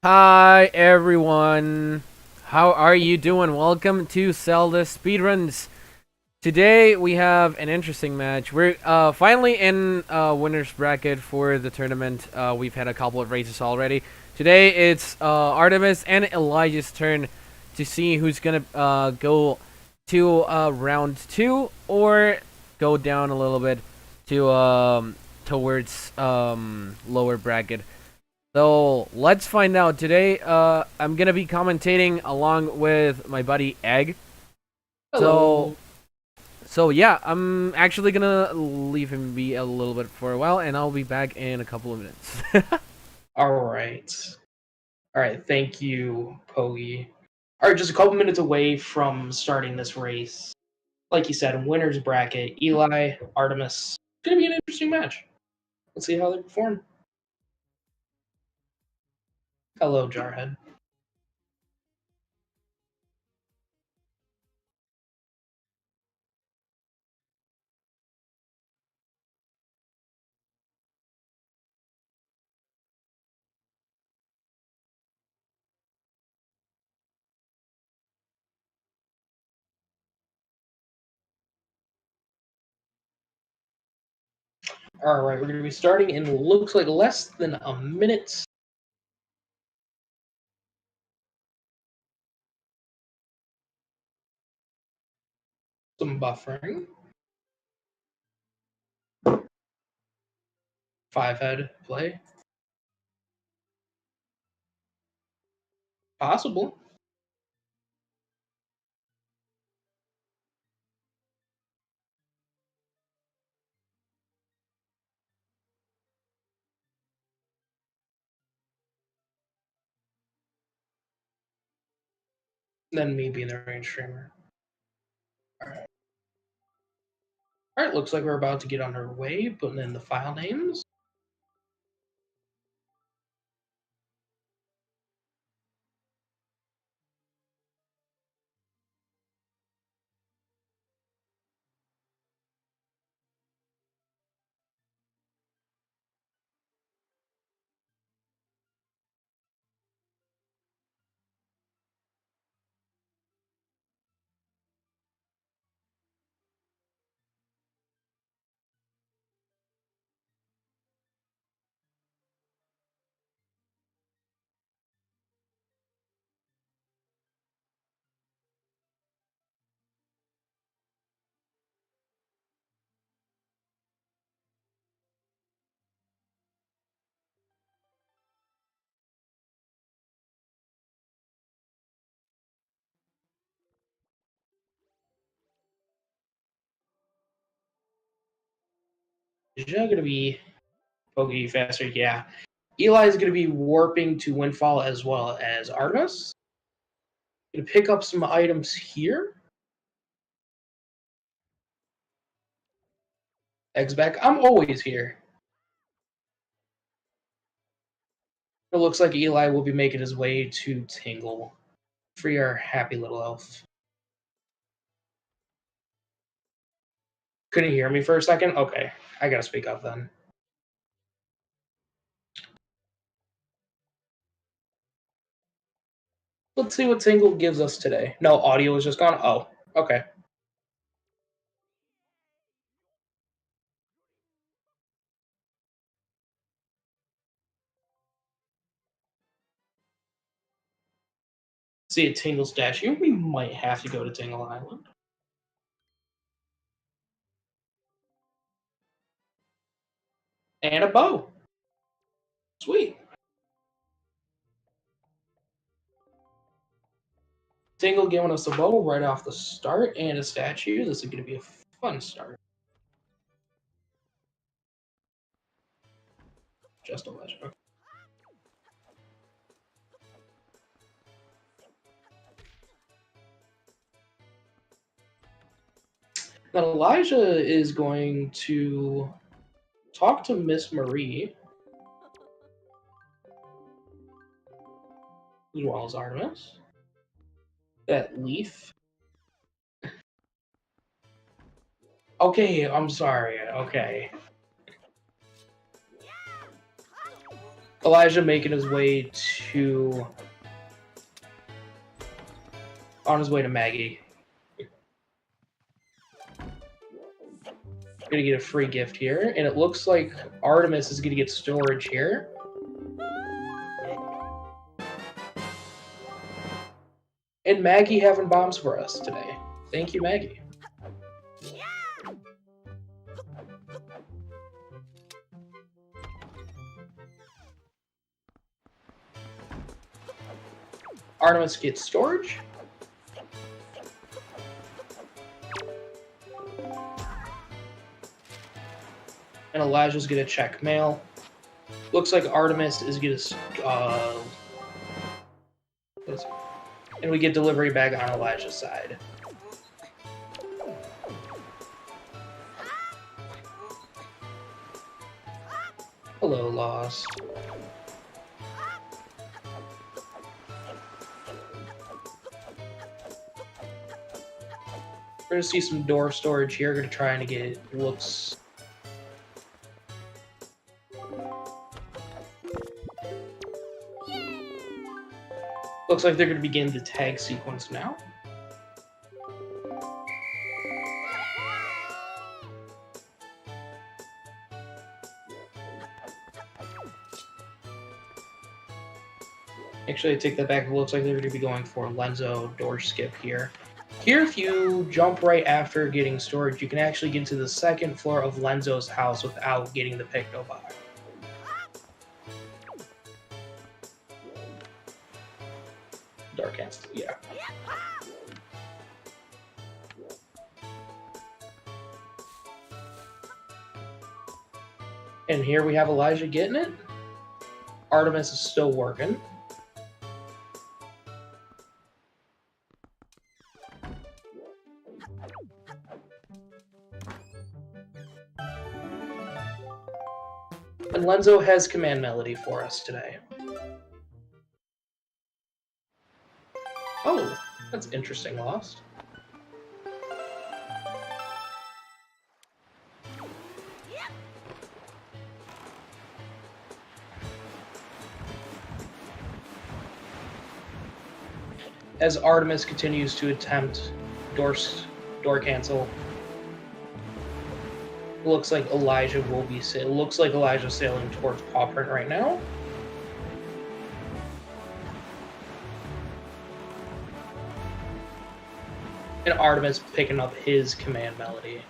Hi everyone, how are you doing? Welcome to ZeldaSpeedRuns. Today we have an interesting match. We're finally in winner's bracket for the tournament. We've had a couple of races already. Today it's Artemis and Elijah's turn to see who's gonna go to round 2 or go down a little bit to towards lower bracket. So let's find out. Today, I'm gonna be commentating along with my buddy Egg. Hello. So yeah, I'm actually gonna leave him be a little bit for a while, and I'll be back in a couple of minutes. All right. All right. Thank you, Pogi. All right, just a couple minutes away from starting this race. Like you said, winner's bracket, Eli, Artemis. It's going to be an interesting match. Let's see how they perform. Hello, Jarhead. All right, we're going to be starting in looks like less than a minute. Some buffering. 5-head play. Possible. Then me being the range streamer. All right. All right, looks like we're about to get underway, putting in the file names. Is going to be Pogi faster? Yeah. Eli is going to be warping to Windfall as well as Artemis. Going to pick up some items here. Eggs back. I'm always here. It looks like Eli will be making his way to Tingle. Free our happy little elf. Couldn't hear me for a second? Okay. I gotta speak up then. Let's see what Tingle gives us today. No, audio is just gone? Oh, okay. See a Tingle statue. We might have to go to Tingle Island. And a bow. Sweet. Tingle giving us a bow right off the start and a statue. This is going to be a fun start. Just a legend. Now Elijah is going to talk to Miss Marie, as well as Artemis. That leaf. Okay, I'm sorry. Okay. Elijah making his way to... on his way to Maggie. Gonna get a free gift here, and it looks like Artemis is gonna get storage here. And Maggie having bombs for us today. Thank you, Maggie. Artemis gets storage. And Elijah's gonna check mail. Looks like Artemis is gonna and we get delivery bag on Elijah's side. Hello, Lost. We're gonna see some door storage here. We're gonna try and get it. Looks. Looks like they're gonna begin the tag sequence now. Actually, I take that back. It looks like they're going to be going for Lenzo door skip here. Here, if you jump right after getting storage, you can actually get to the second floor of Lenzo's house without getting the Picto Bar. Dark Cancel, yeah. And here we have Elijah getting it. Artemis is still working. And Lenzo has command melody for us today. Oh, that's interesting, Lost. As Artemis continues to attempt door cancel, it looks like Elijah will be. It looks like Elijah's sailing towards paw print right now. And Artemis picking up his command melody.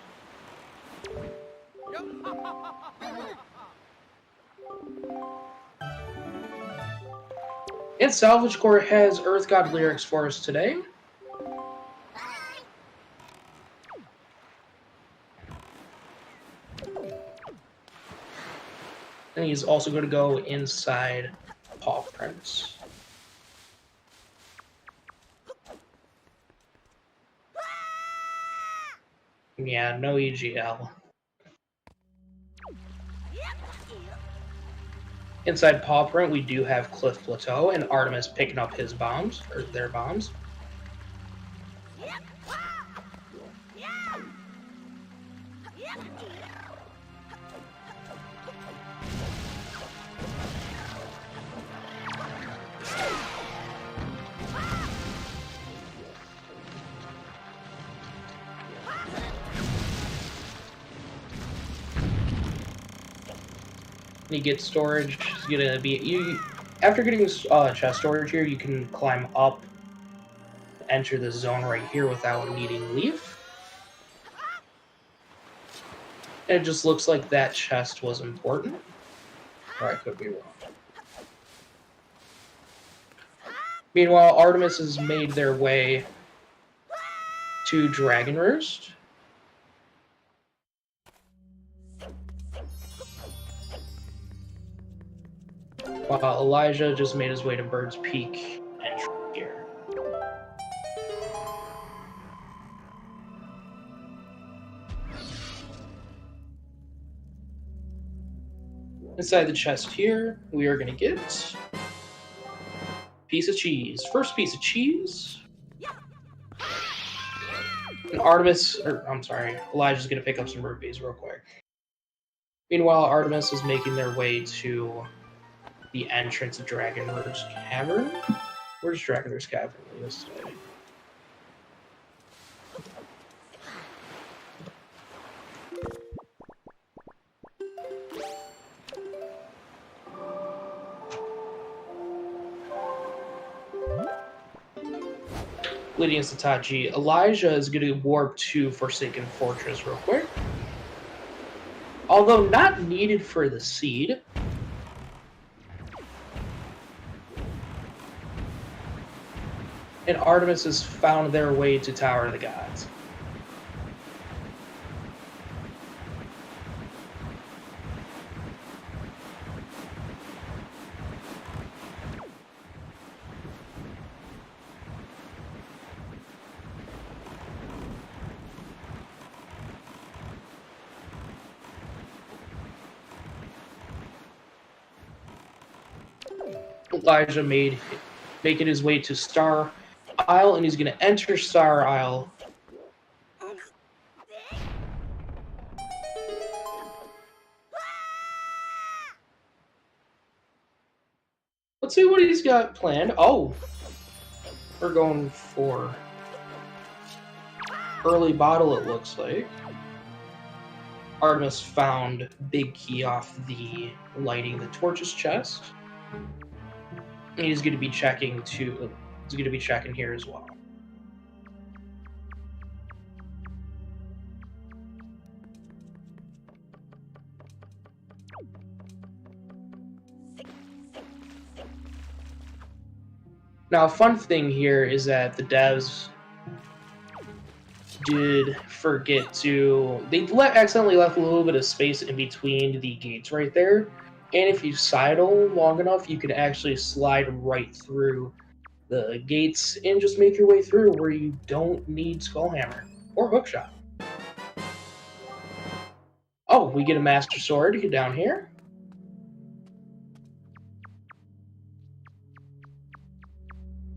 And Salvage Corps has Earth God lyrics for us today. And he's also going to go inside paw prints. Yeah, no EGL. Inside paw print, we do have Cliff Plateau and Artemis picking up his bombs, or their bombs. You get storage. It's gonna be after getting chest storage here, you can climb up, enter the zone right here without needing leave. And it just looks like that chest was important, or I could be wrong. Meanwhile, Artemis has made their way to Dragon Roost. While Elijah just made his way to Bird's Peak entry here. Inside the chest here, we are going to get piece of cheese. First piece of cheese. And Elijah's going to pick up some rupees real quick. Meanwhile, Artemis is making their way to the entrance of Dragonverse Cavern. Where's Dragonverse Cavern listed? Leading us to Taji. Elijah is going to warp to Forsaken Fortress real quick. Although not needed for the seed. And Artemis has found their way to Tower of the Gods. Elijah making his way to Star Isle, and he's going to enter Star Isle. Let's see what he's got planned. Oh, we're going for early bottle, it looks like. Artemis found big key off the lighting the torches chest. And he's going to be checking here as well. Now, a fun thing here is that the devs did forget to... They accidentally left a little bit of space in between the gates right there. And if you sidle long enough, you can actually slide right through the gates and just make your way through where you don't need Skullhammer or Hookshot. Oh, we get a Master Sword to get down here.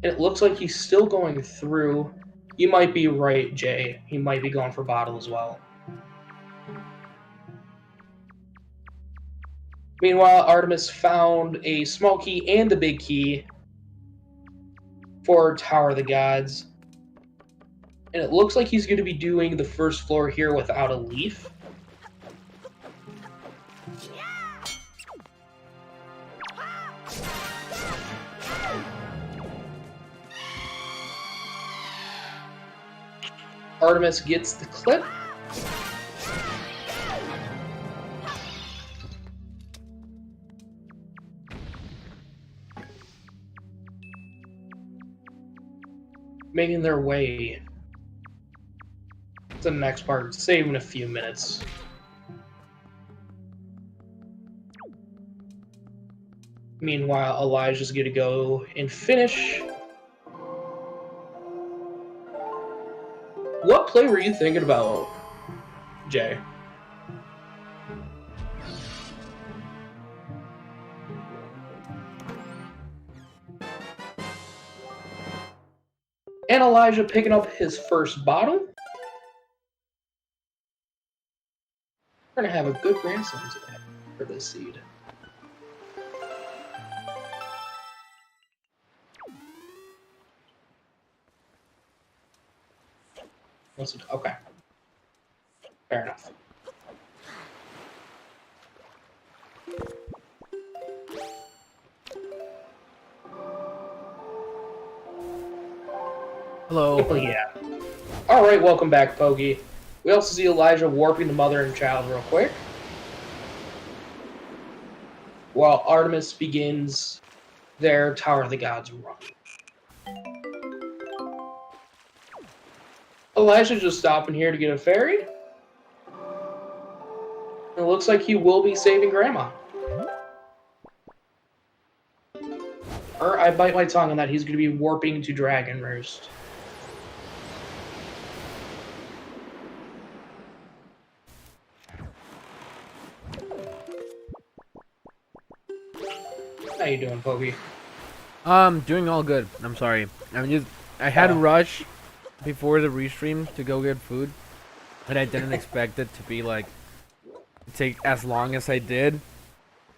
It looks like he's still going through. You might be right, Jay. He might be going for bottle as well. Meanwhile, Artemis found a small key and the big key for Tower of the Gods. And it looks like he's going to be doing the first floor here without a leaf. Artemis gets the clip. Making their way to the next part, saving a few minutes. Meanwhile, Elijah's going to go and finish. What play were you thinking about, Jay? And Elijah picking up his first bottle. We're going to have a good grandson today for this seed. Okay. Fair enough. Hello. Oh, yeah. Alright, welcome back, Poggy. We also see Elijah warping the mother and child real quick. While Artemis begins their Tower of the Gods run. Elijah's just stopping here to get a ferry. It looks like he will be saving Grandma. Or I bite my tongue on that. He's going to be warping to Dragon Roost. How you doing, Poggy? Doing all good. I'm sorry. I had to rush before the restream to go get food, and I didn't expect it to be like take as long as I did.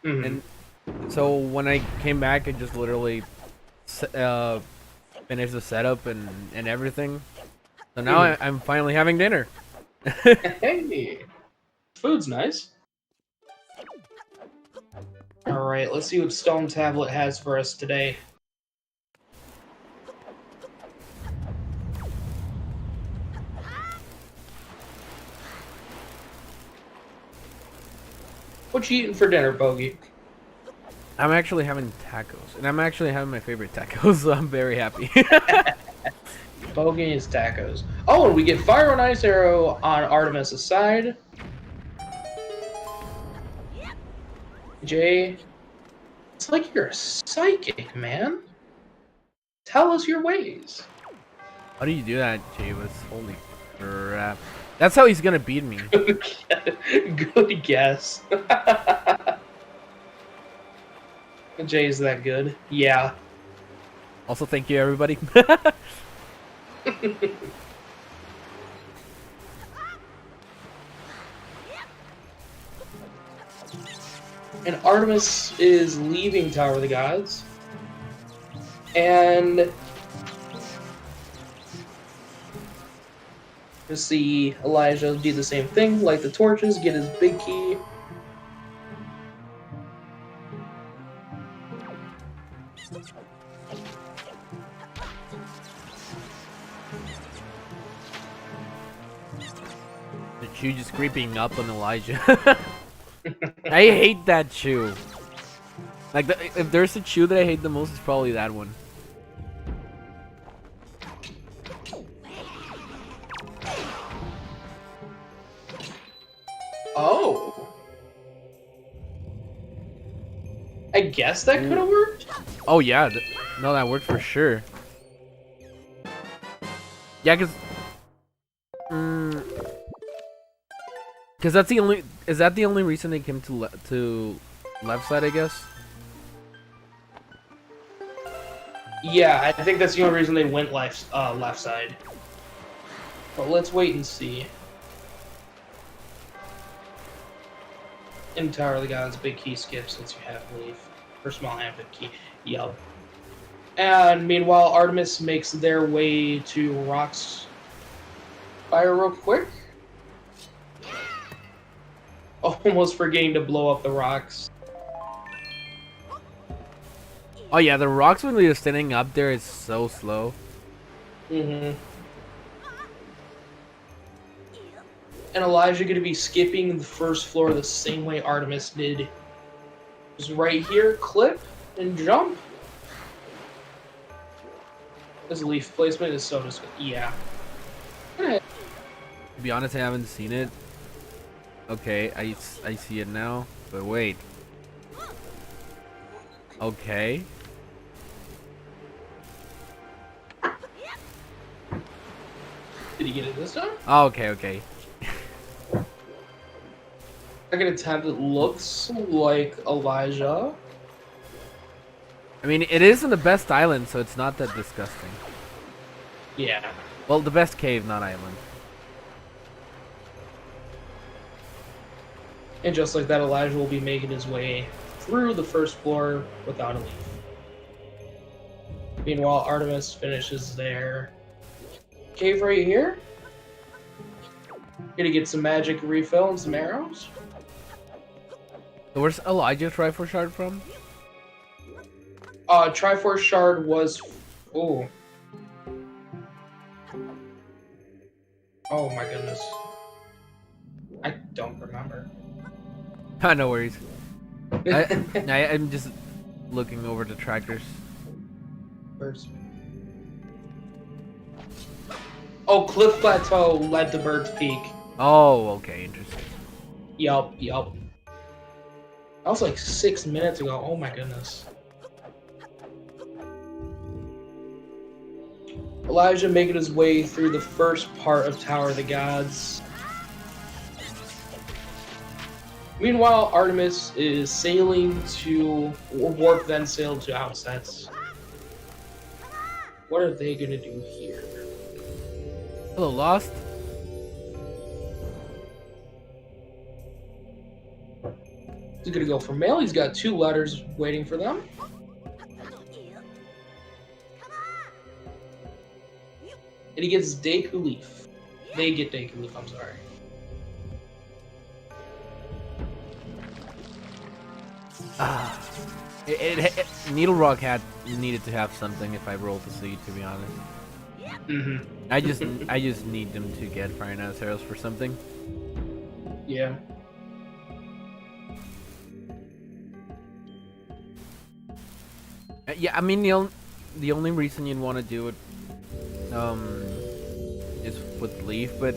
Mm-hmm. And So when I came back, I just literally finished the setup and everything. So now I'm finally having dinner. Hey, food's nice. All right, let's see what Stone Tablet has for us today. What you eating for dinner, Bogey? I'm actually having tacos, and I'm actually having my favorite tacos, so I'm very happy. Bogey is tacos. Oh, and we get Fire and Ice Arrow on Artemis' side. Jay, it's like you're a psychic, man. Tell us your ways. How do you do that, Javis? Holy crap. That's how he's gonna beat me. Good guess. Jay's that good. Yeah. Also, thank you, everybody. And Artemis is leaving Tower of the Gods. And you see Elijah do the same thing, light the torches, get his big key. The chew just creeping up on Elijah. I hate that chew. Like, if there's a chew that I hate the most, it's probably that one. Oh. I guess that could have worked. Oh yeah, no, that worked for sure. Yeah, cause that's the only. Is that the only reason they came to left side? I guess. Yeah, I think that's the only reason they went left side. But let's wait and see. In Tower of the Gods, big key skip since you have leaf. For small hand, big key. Yup. And meanwhile, Artemis makes their way to Rock's Fire real quick. Almost forgetting to blow up the rocks. Oh yeah, the rocks when they're standing up there is so slow. Mm-hmm. And Elijah going to be skipping the first floor the same way Artemis did. Just right here, clip, and jump. This leaf placement is so disgusting. Yeah. To be honest, I haven't seen it. Okay, I see it now. But wait. Okay. Did he get it this time? Oh, okay. Second attempt, it looks like Elijah. I mean, it isn't the best island, so it's not that disgusting. Yeah. Well, the best cave, not island. And just like that, Elijah will be making his way through the first floor without a leaf. Meanwhile, Artemis finishes their cave right here. Gonna get some magic refill and some arrows. So where's Elijah Triforce Shard from? Triforce Shard was... Oh. Oh my goodness. I don't remember. No worries. I'm just looking over the tractors. Birds. Oh, Cliff Plateau led to Bird's Peak. Oh, okay, interesting. Yup. That was like 6 minutes ago. Oh my goodness. Elijah making his way through the first part of Tower of the Gods. Meanwhile, Artemis is sailing to warp, then sail to Outsets. What are they gonna do here? Hello, Lost. He's gonna go for mail. He's got 2 letters waiting for them. And he gets Deku Leaf. They get Deku Leaf, I'm sorry. Needle Rock needed to have something if I roll to see, to be honest. I just need them to get Fire Nose Arrows for something. Yeah. Yeah, I mean the only reason you'd want to do it is with Leaf, but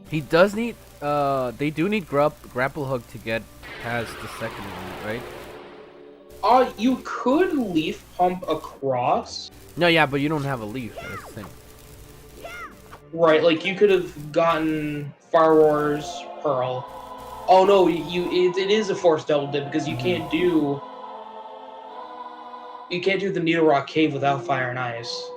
he does need they do need grapple hook to get past the second one, right? You could leaf pump across. No, yeah, but you don't have a leaf. That's the thing. Right, like you could have gotten Fire Wars Pearl. Oh no, it is a forced double dip because you can't do the Needle Rock Cave without Fire and Ice.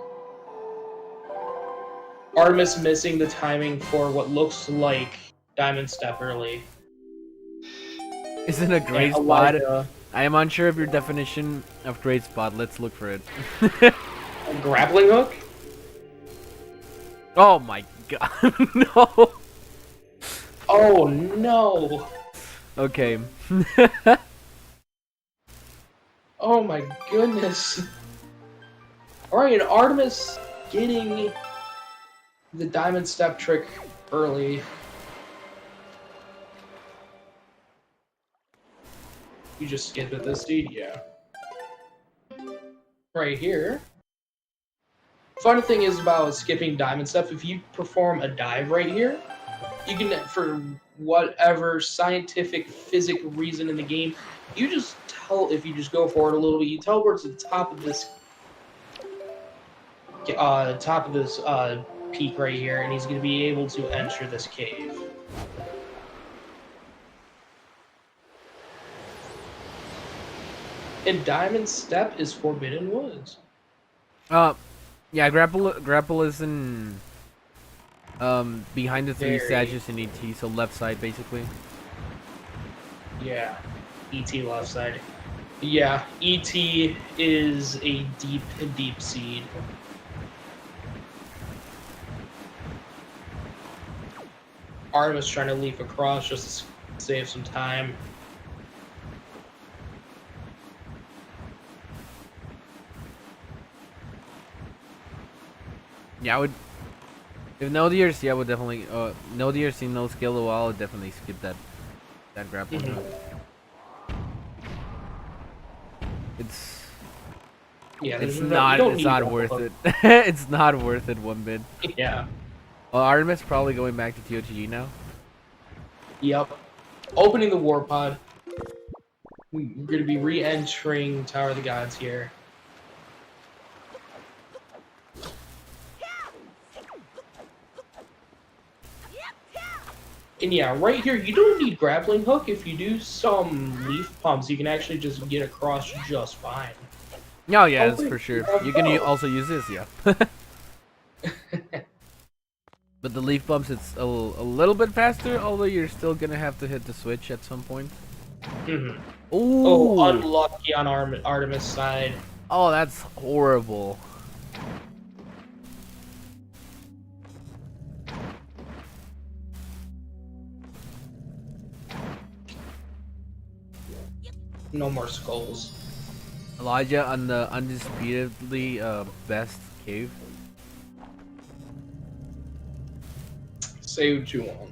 Artemis missing the timing for what looks like Diamond Step early. Isn't a great spot? I am unsure of your definition of great spot. Let's look for it. A grappling hook? Oh my god, no! Oh no! Okay. Oh my goodness. Alright, Artemis getting the Diamond Step trick early. You just skip at this seed, yeah. Right here. Funny thing is about skipping Diamond Step, if you perform a dive right here, you can, for whatever scientific, physic reason in the game, you just if you just go forward a little bit, you teleport to the top of this peak right here, and he's going to be able to enter this cave. And Diamond Step is Forbidden Woods. Yeah, grapple is in behind the 3 statues in ET, so left side basically. Yeah, ET left side. Yeah, ET is a deep seed. Artemis trying to leap across just to save some time. Yeah, I would. If no DRC, I would definitely. No DRC, no skill. Well, I would definitely skip that grappling hook. It's. Yeah, it's not worth it. It's not worth it one bit. Yeah. Well, Artemis probably going back to TOTG now. Yep. Opening the War Pod. We're going to be re-entering Tower of the Gods here. And yeah, right here, you don't need grappling hook. If you do some leaf pumps, you can actually just get across just fine. Oh yeah, that's for sure. You can also use this, yeah. But the leaf bumps, it's a little bit faster, although you're still gonna have to hit the switch at some point. Mm-hmm. Ooh. Oh, unlucky on Artemis' side. Oh, that's horrible. No more skulls. Elijah on the undisputedly best cave. Say what you want.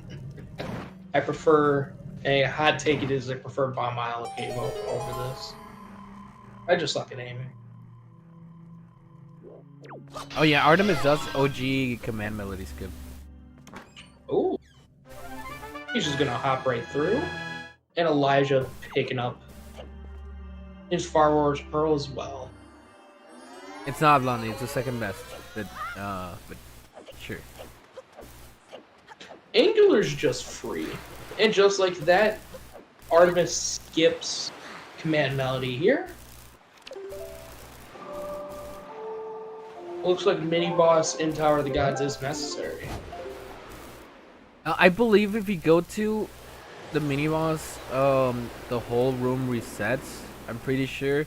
I prefer a hot take. It is I prefer Bomb Isle Cave over this. I just suck at aiming. Oh yeah, Artemis does OG command melody skip. Ooh. He's just gonna hop right through. And Elijah picking up his Far Wars Pearl as well. It's not Blondie, it's the second best. But sure. Angular's just free. And just like that, Artemis skips command melody here. Looks like mini boss in Tower of the Gods is necessary. I believe if you go to the mini boss, the whole room resets. I'm pretty sure.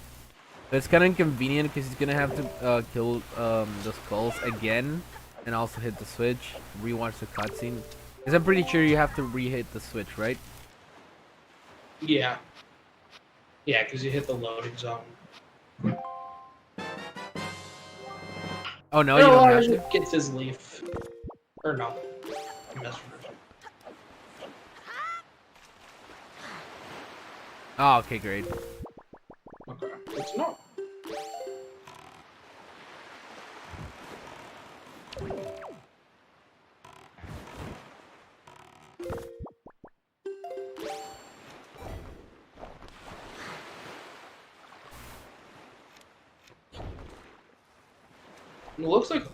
But it's kind of inconvenient because he's gonna have to kill the skulls again, and also hit the switch. Rewatch the cutscene. Because I'm pretty sure you have to re-hit the switch, right? Yeah. Yeah, because you hit the loading zone. Oh no, you don't have to. Gets his leaf. Or no. I messed with it. Oh, okay, great. Okay. It's not. It looks like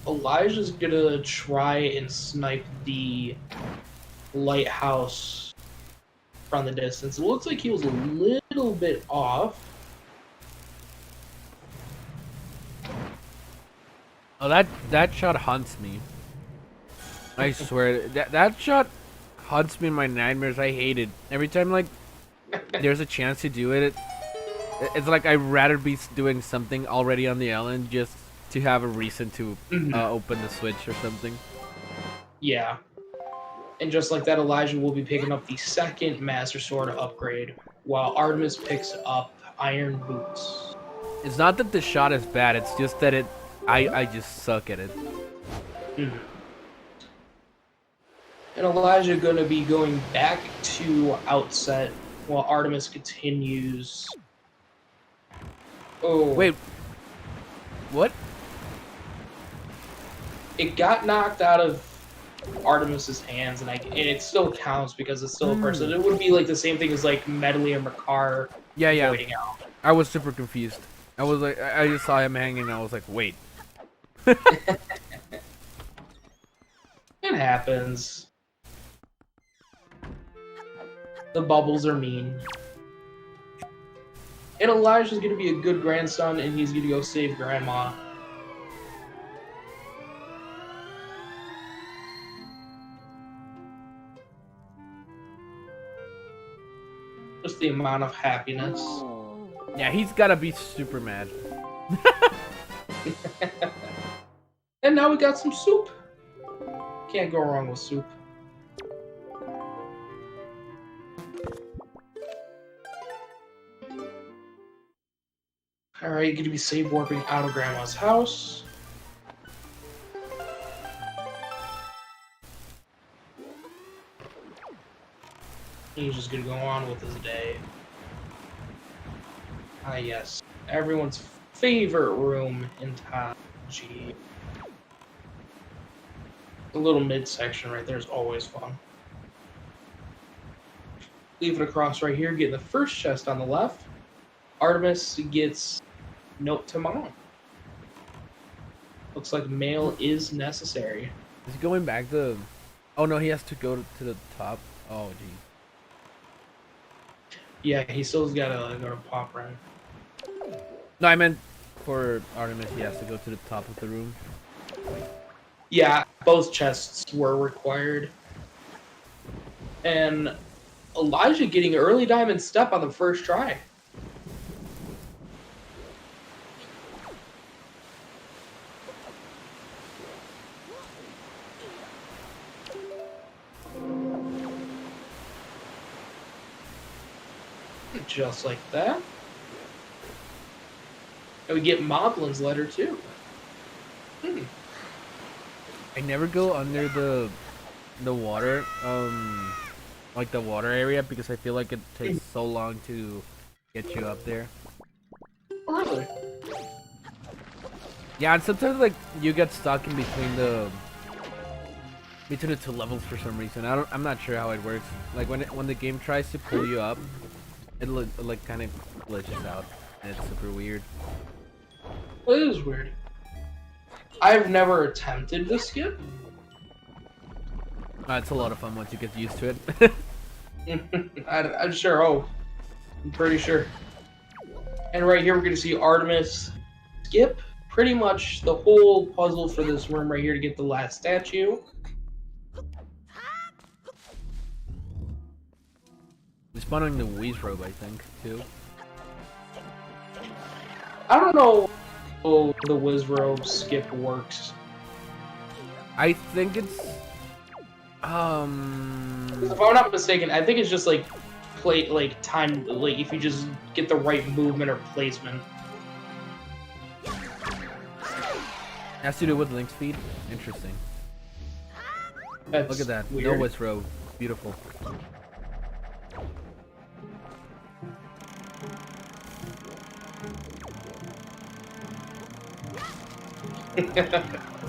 Elijah's gonna try and snipe the lighthouse from the distance. It looks like he was a little bit off. Oh, that shot haunts me. I swear, that shot haunts me in my nightmares. I hate it. Every time, like, there's a chance to do it, it's like I'd rather be doing something already on the island just to have a reason to open the switch or something. Yeah. And just like that, Elijah will be picking up the second Master Sword upgrade, while Artemis picks up Iron Boots. It's not that the shot is bad, it's just that I just suck at it. Mm-hmm. And Elijah gonna be going back to Outset while Artemis continues. Oh. Wait. What? It got knocked out of Artemis's hands, and it still counts because it's still a person. It would be like the same thing as like Medley or Makar voiding out. I was super confused. I was like, I just saw him hanging, and I was like, wait. It happens. The bubbles are mean. And Elijah's gonna be a good grandson, and he's gonna go save Grandma. Just the amount of happiness. Yeah, he's gotta be super mad. And now we got some soup. Can't go wrong with soup. Alright, gonna be save warping out of Grandma's house. He's just gonna go on with his day. Ah, yes. Everyone's favorite room in Taji. The little midsection right there is always fun. Leave it across right here, getting the first chest on the left. Artemis gets note to mom. Looks like mail is necessary. Is he going back to... Oh no, he has to go to the top. Oh, geez. Yeah, he still's gotta go to Pop Run. No, I meant for Artemis, he has to go to the top of the room. Yeah, both chests were required. And Elijah getting early diamond step on the first try. Just like that. And we get Moblin's letter too. I never go under the water, like the water area, because I feel like it takes so long to get you up there. Really? Yeah, and sometimes like you get stuck in between the two levels for some reason. I'm not sure how it works. Like when the game tries to pull you up, it like kind of glitches out, and it's super weird. Well, it is weird. I've never attempted to skip. It's a lot of fun once you get used to it. I'm sure. Oh, I'm pretty sure. And right here, we're going to see Artemis skip pretty much the whole puzzle for this room right here to get the last statue. spawning the Weezrobe, I think, too. I don't know how the Wizrobe skip works. I think it's... If I'm not mistaken, I think it's just like time, like if you just get the right movement or placement. Has to do with link speed? Interesting. That's Look at that. weird. No Wizrobe. Beautiful.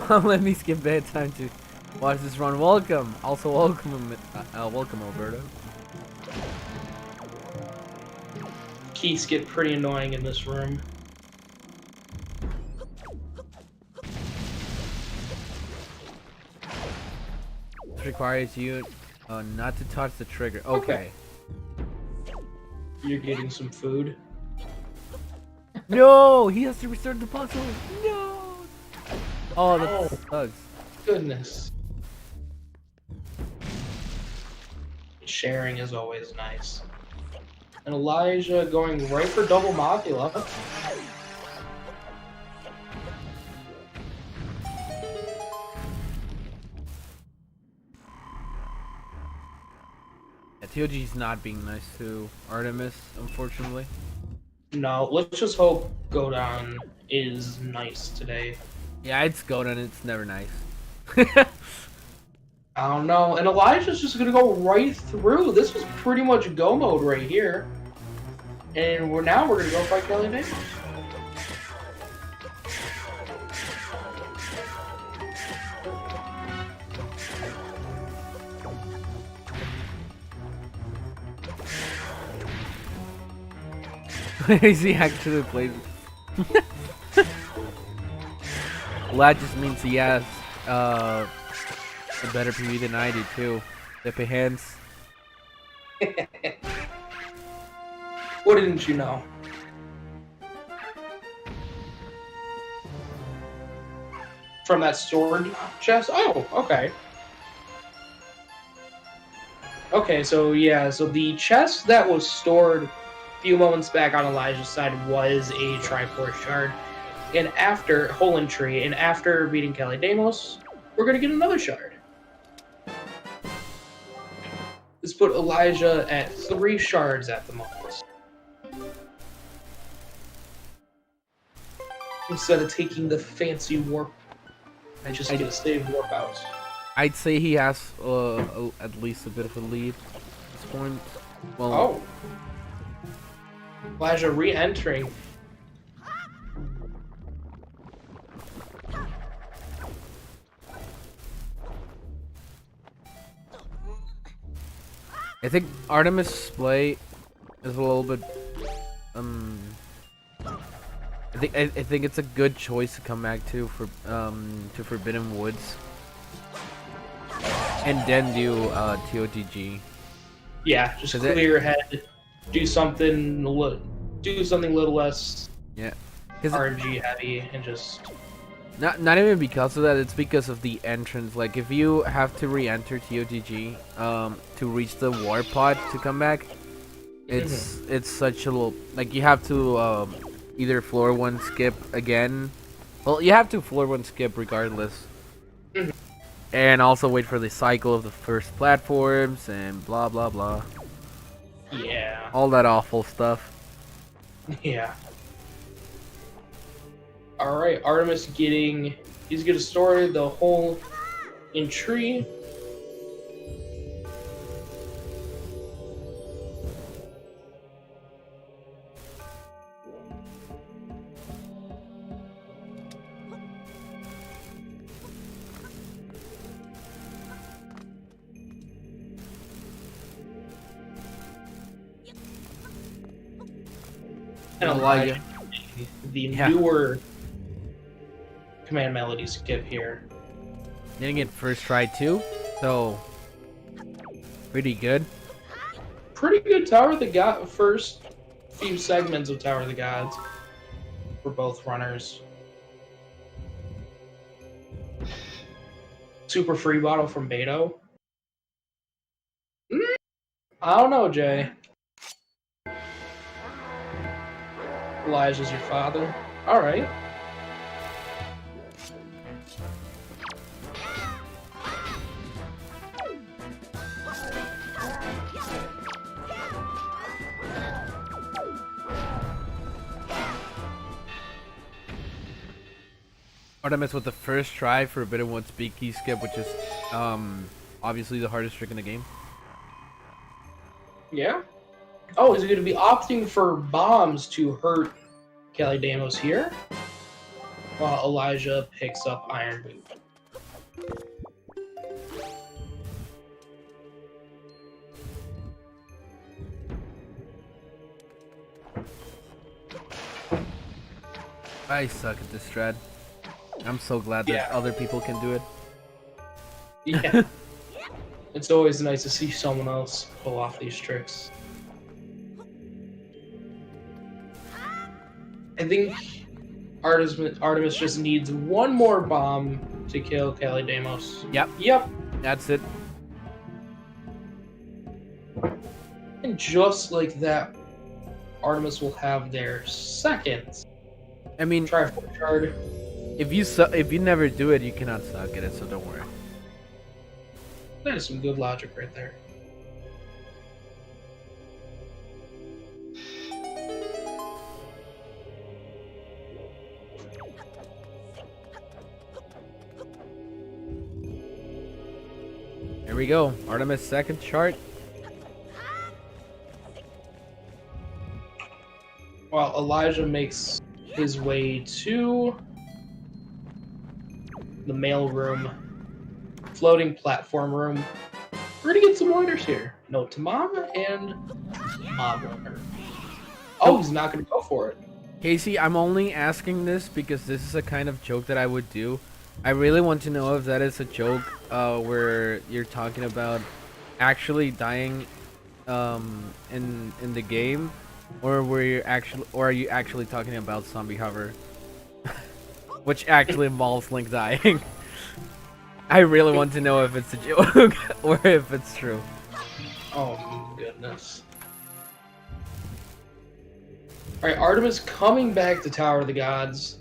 Let me skip bedtime to watch this run. Welcome. Also welcome, welcome Alberto. Keys get pretty annoying in this room. This requires you not to touch the trigger. Okay. You're getting some food. No, he has to restart the puzzle. No. Oh, that sucks. Goodness. Sharing is always nice. And Elijah going right for double Mothula. Yeah, TOG's not being nice to Artemis, unfortunately. No, let's just hope Godon is nice today. Yeah, it's Godon, it's never nice. I don't know. And Elijah's just gonna go right through. This was pretty much go mode right here. And we're gonna go fight Kelly Davis. Is he actually plays? Well, that just means he has a better PV than I do too. Flippy hands. What didn't you know? From that sword chest? Oh, okay. Okay, so yeah, so the chest that was stored a few moments back on Elijah's side was a Triforce shard. And after Hole Tree, and after beating Kelly Deimos, we're gonna get another shard. This put Elijah at 3 shards at the moment. Instead of taking the fancy warp, I just get a save warp out. I'd say he has at least a bit of a lead at this point. Well, Oh. Elijah re-entering. I think Artemis play is a little bit I think it's a good choice to come back to Forbidden Woods and then do TOTG. Yeah, just clear your head. Do something a little less RNG heavy, and just not even because of that. It's because of the entrance. Like if you have to re-enter TOTG to reach the war pod to come back, it's such a little, like you have to either floor 1 skip again. Well, you have to floor 1 skip regardless. And also wait for the cycle of the first platforms and blah blah blah. Yeah. All that awful stuff. Yeah. Alright, Artemis he's gonna store the Hole in Tree. And Elijah, the newer command melody skip here. Getting it first try too, so pretty good. Pretty good Tower of the God first few segments of Tower of the Gods for both runners. Super free bottle from Beto. I don't know, Jay. Elijah's your father. All right. Artemis with the first try for a bit of one speed key skip, which is obviously the hardest trick in the game. Yeah. Oh, is he going to be opting for bombs to hurt Kelly Damos here? While Elijah picks up Iron Boot. I suck at this strat. I'm so glad that other people can do it. Yeah. It's always nice to see someone else pull off these tricks. I think Artemis just needs one more bomb to kill Kelly Damos. Yep. That's it. And just like that, Artemis will have their second. I mean, Try for card. if you never do it, you cannot suck at it. So don't worry. That is some good logic right there. Here we go. Artemis second chart. While Elijah makes his way to the mail room, floating platform room. We're gonna get some orders here. Note to Mom and Mom order. Oh, he's not gonna go for it. Casey, I'm only asking this because this is a kind of joke that I would do. I really want to know if that is a joke where you're talking about actually dying in the game, or are you actually talking about zombie hover, which actually involves Link dying. I really want to know if it's a joke or if it's true. Oh goodness. Alright, Artemis coming back to Tower of the Gods.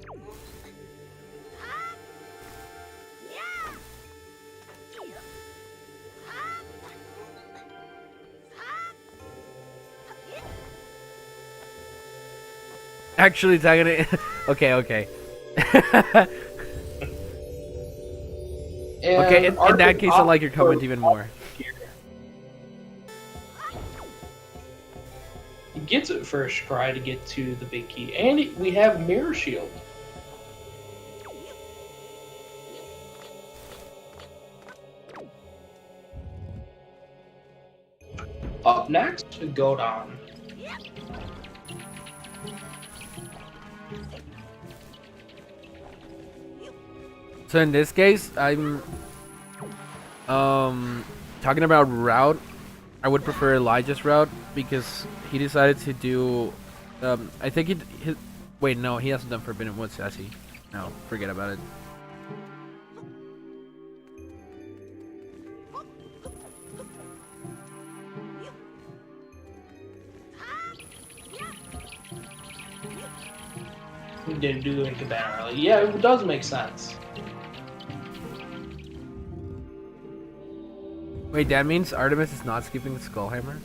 Actually tagging it. Okay. Okay, in that case, I like your comment even more. He gets it first try to get to the big key, and we have Mirror Shield. Up next, Godon. So in this case, I'm talking about route. I would prefer Elijah's route because he decided to do. I think he wait, no, he hasn't done Forbidden Woods, has he? No, forget about it. He didn't do any Cabana Rally. Yeah, it does make sense. Wait, that means Artemis is not skipping the Skullhammer?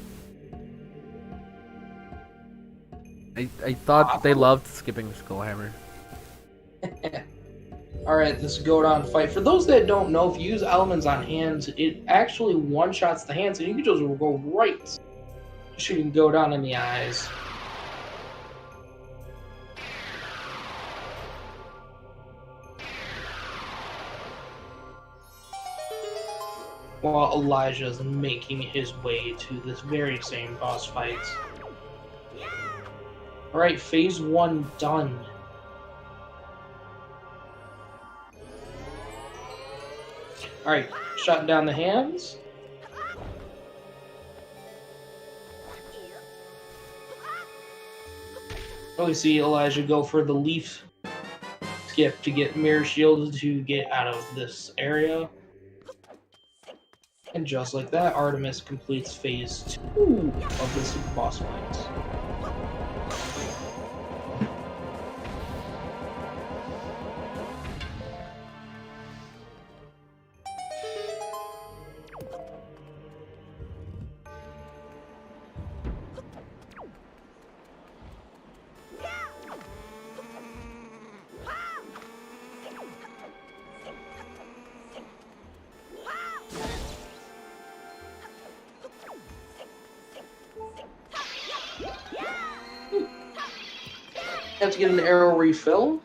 I thought they loved skipping the Skullhammer. Alright, this Godon fight. For those that don't know, if you use elements on hands, it actually one-shots the hands, and you can just go right, shooting Godon in the eyes. While Elijah is making his way to this very same boss fight. Alright, phase 1 done. Alright, shutting down the hands. We see Elijah go for the leaf skip to get Mirror Shield to get out of this area. And just like that, Artemis completes phase 2 of this boss fight. Have to get an arrow refill.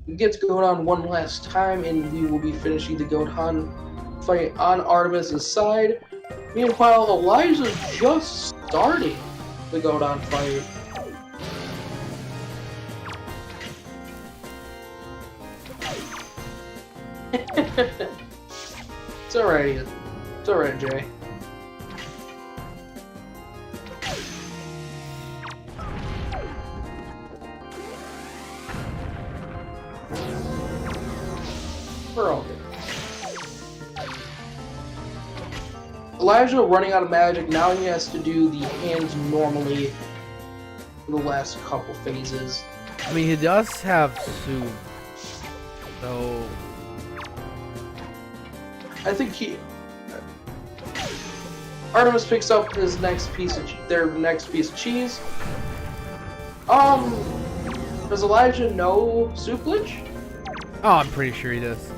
We get to go down one last time, and we will be finishing the Gohan fight on Artemis' side. Meanwhile, Elijah's just starting the Gohan fight. It's alright. It's alright, Jay. We're all good. Elijah running out of magic. Now he has to do the hands normally for the last couple phases. I mean, he does have soup, so I think Artemis picks up his their next piece of cheese. Does Elijah know soup glitch? oh, I'm pretty sure he does.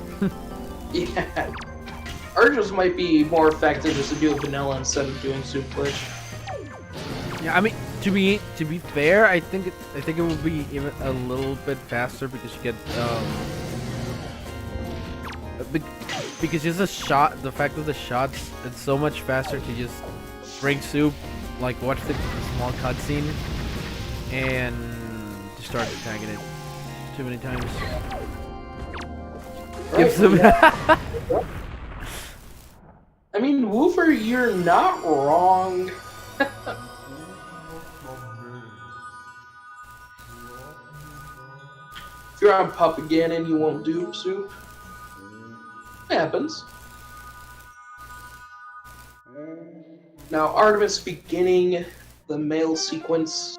Yeah. Urges might be more effective just to do vanilla instead of doing soup glitch. Yeah, I mean, to be fair, I think it will be even a little bit faster because you get because just the fact of the shots, it's so much faster to just drink soup, like watch the small cutscene, and just start attacking it too many times. Right, Give some. yeah. I mean, Woofer, you're not wrong. If you're on Pup again and you won't do soup, it happens. Now, Artemis beginning the male sequence.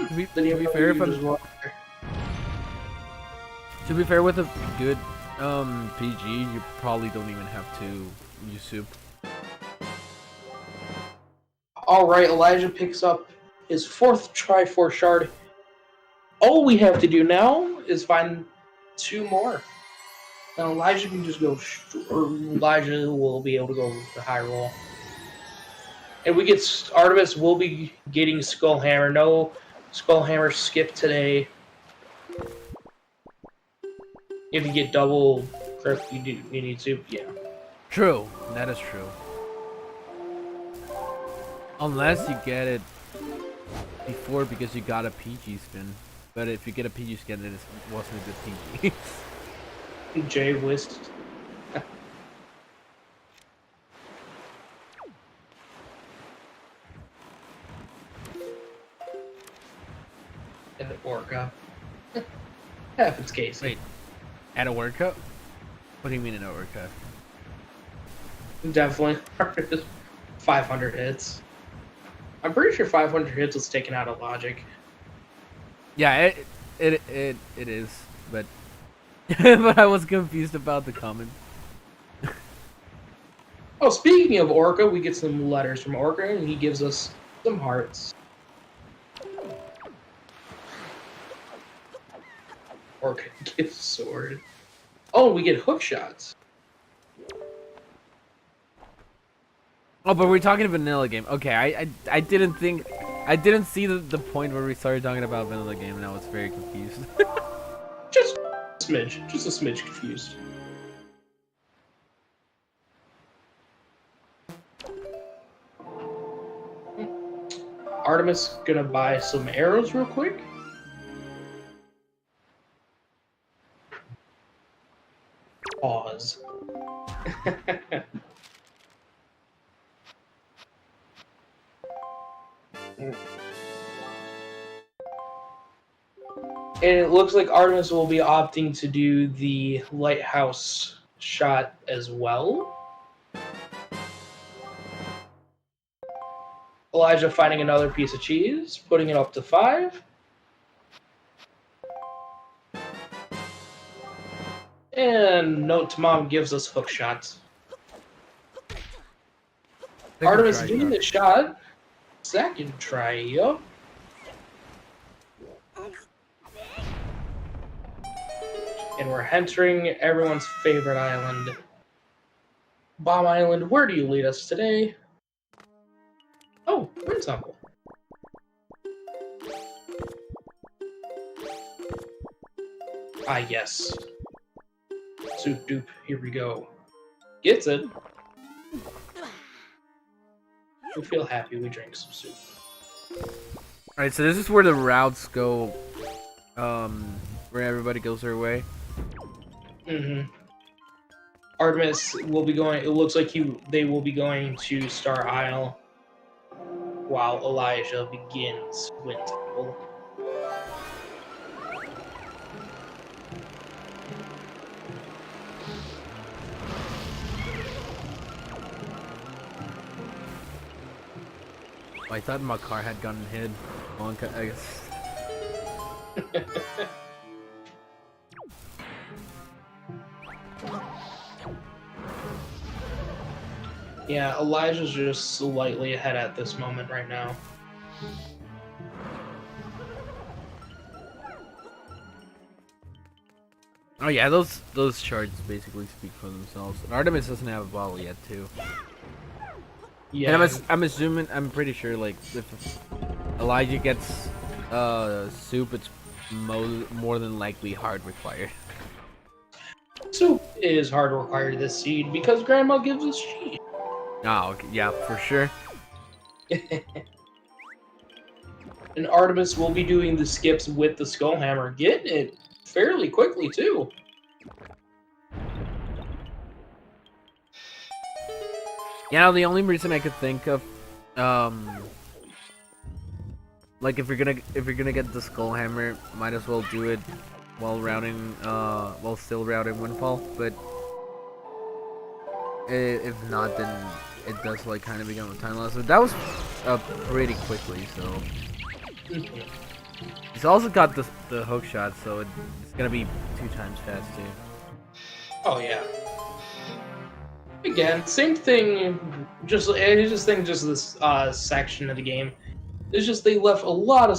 To be fair, to be fair, with a good PG, you probably don't even have to use soup. Alright, Elijah picks up his 4th Triforce shard. All we have to do now is find 2 more. Now Elijah can just go, or Elijah will be able to go the high roll. And we get, Artemis will be getting Skullhammer. No Skullhammer skip today. If you get double crit, you need soup, yeah. True, that is true. Unless you get it before because you got a PG spin. But if you get a PG spin, then it wasn't a good PG. Jay whisked. And the Orca. Happens, Casey. Wait, at a World Cup? What do you mean in a World Cup? Definitely 500 hits. I'm pretty sure 500 hits was taken out of logic. Yeah, it is, but but I was confused about the comment. Oh, speaking of Orca, we get some letters from Orca, and he gives us some hearts. Orca gives sword. Oh, we get hook shots. Oh, but we're talking vanilla game. Okay, I didn't see the point where we started talking about vanilla game, and I was very confused. Just a smidge confused. Artemis gonna buy some arrows real quick. Pause. And it looks like Artemis will be opting to do the lighthouse shot as well. Elijah finding another piece of cheese, putting it up to 5. And Note to Mom gives us hook shots. Artemis getting the shot. Second try, yup. And we're entering everyone's favorite island. Bomb Island, where do you lead us today? Oh, Wind Temple. Ah, yes. Soup dupe, here we go. Gets it. We feel happy we drank some soup. Alright, so this is where the routes go, where everybody goes their way. Mm-hmm. Artemis will be going, it looks like they will be going to Star Isle while Elijah begins Wind Temple. I thought my car had gotten hit. I guess. Yeah, Elijah's just slightly ahead at this moment right now. Oh yeah, those shards basically speak for themselves. And Artemis doesn't have a bottle yet, too. Yeah, And I'm assuming, I'm pretty sure, like, if Elijah gets soup, it's more than likely hard required. soup is hard to require this seed because Grandma gives us cheese. Oh, okay, yeah, for sure. And Artemis will be doing the skips with the Skull Hammer, getting it fairly quickly too. Yeah, the only reason I could think of, like if you're gonna get the Skull Hammer, might as well do it while still routing Windfall. But if not, then it does like kind of become a time loss. But that was pretty quickly, so. He's also got the hook shot, so it's gonna be 2 times fast too. Oh yeah. Again, same thing. I just think this section of the game. It's just they left a lot of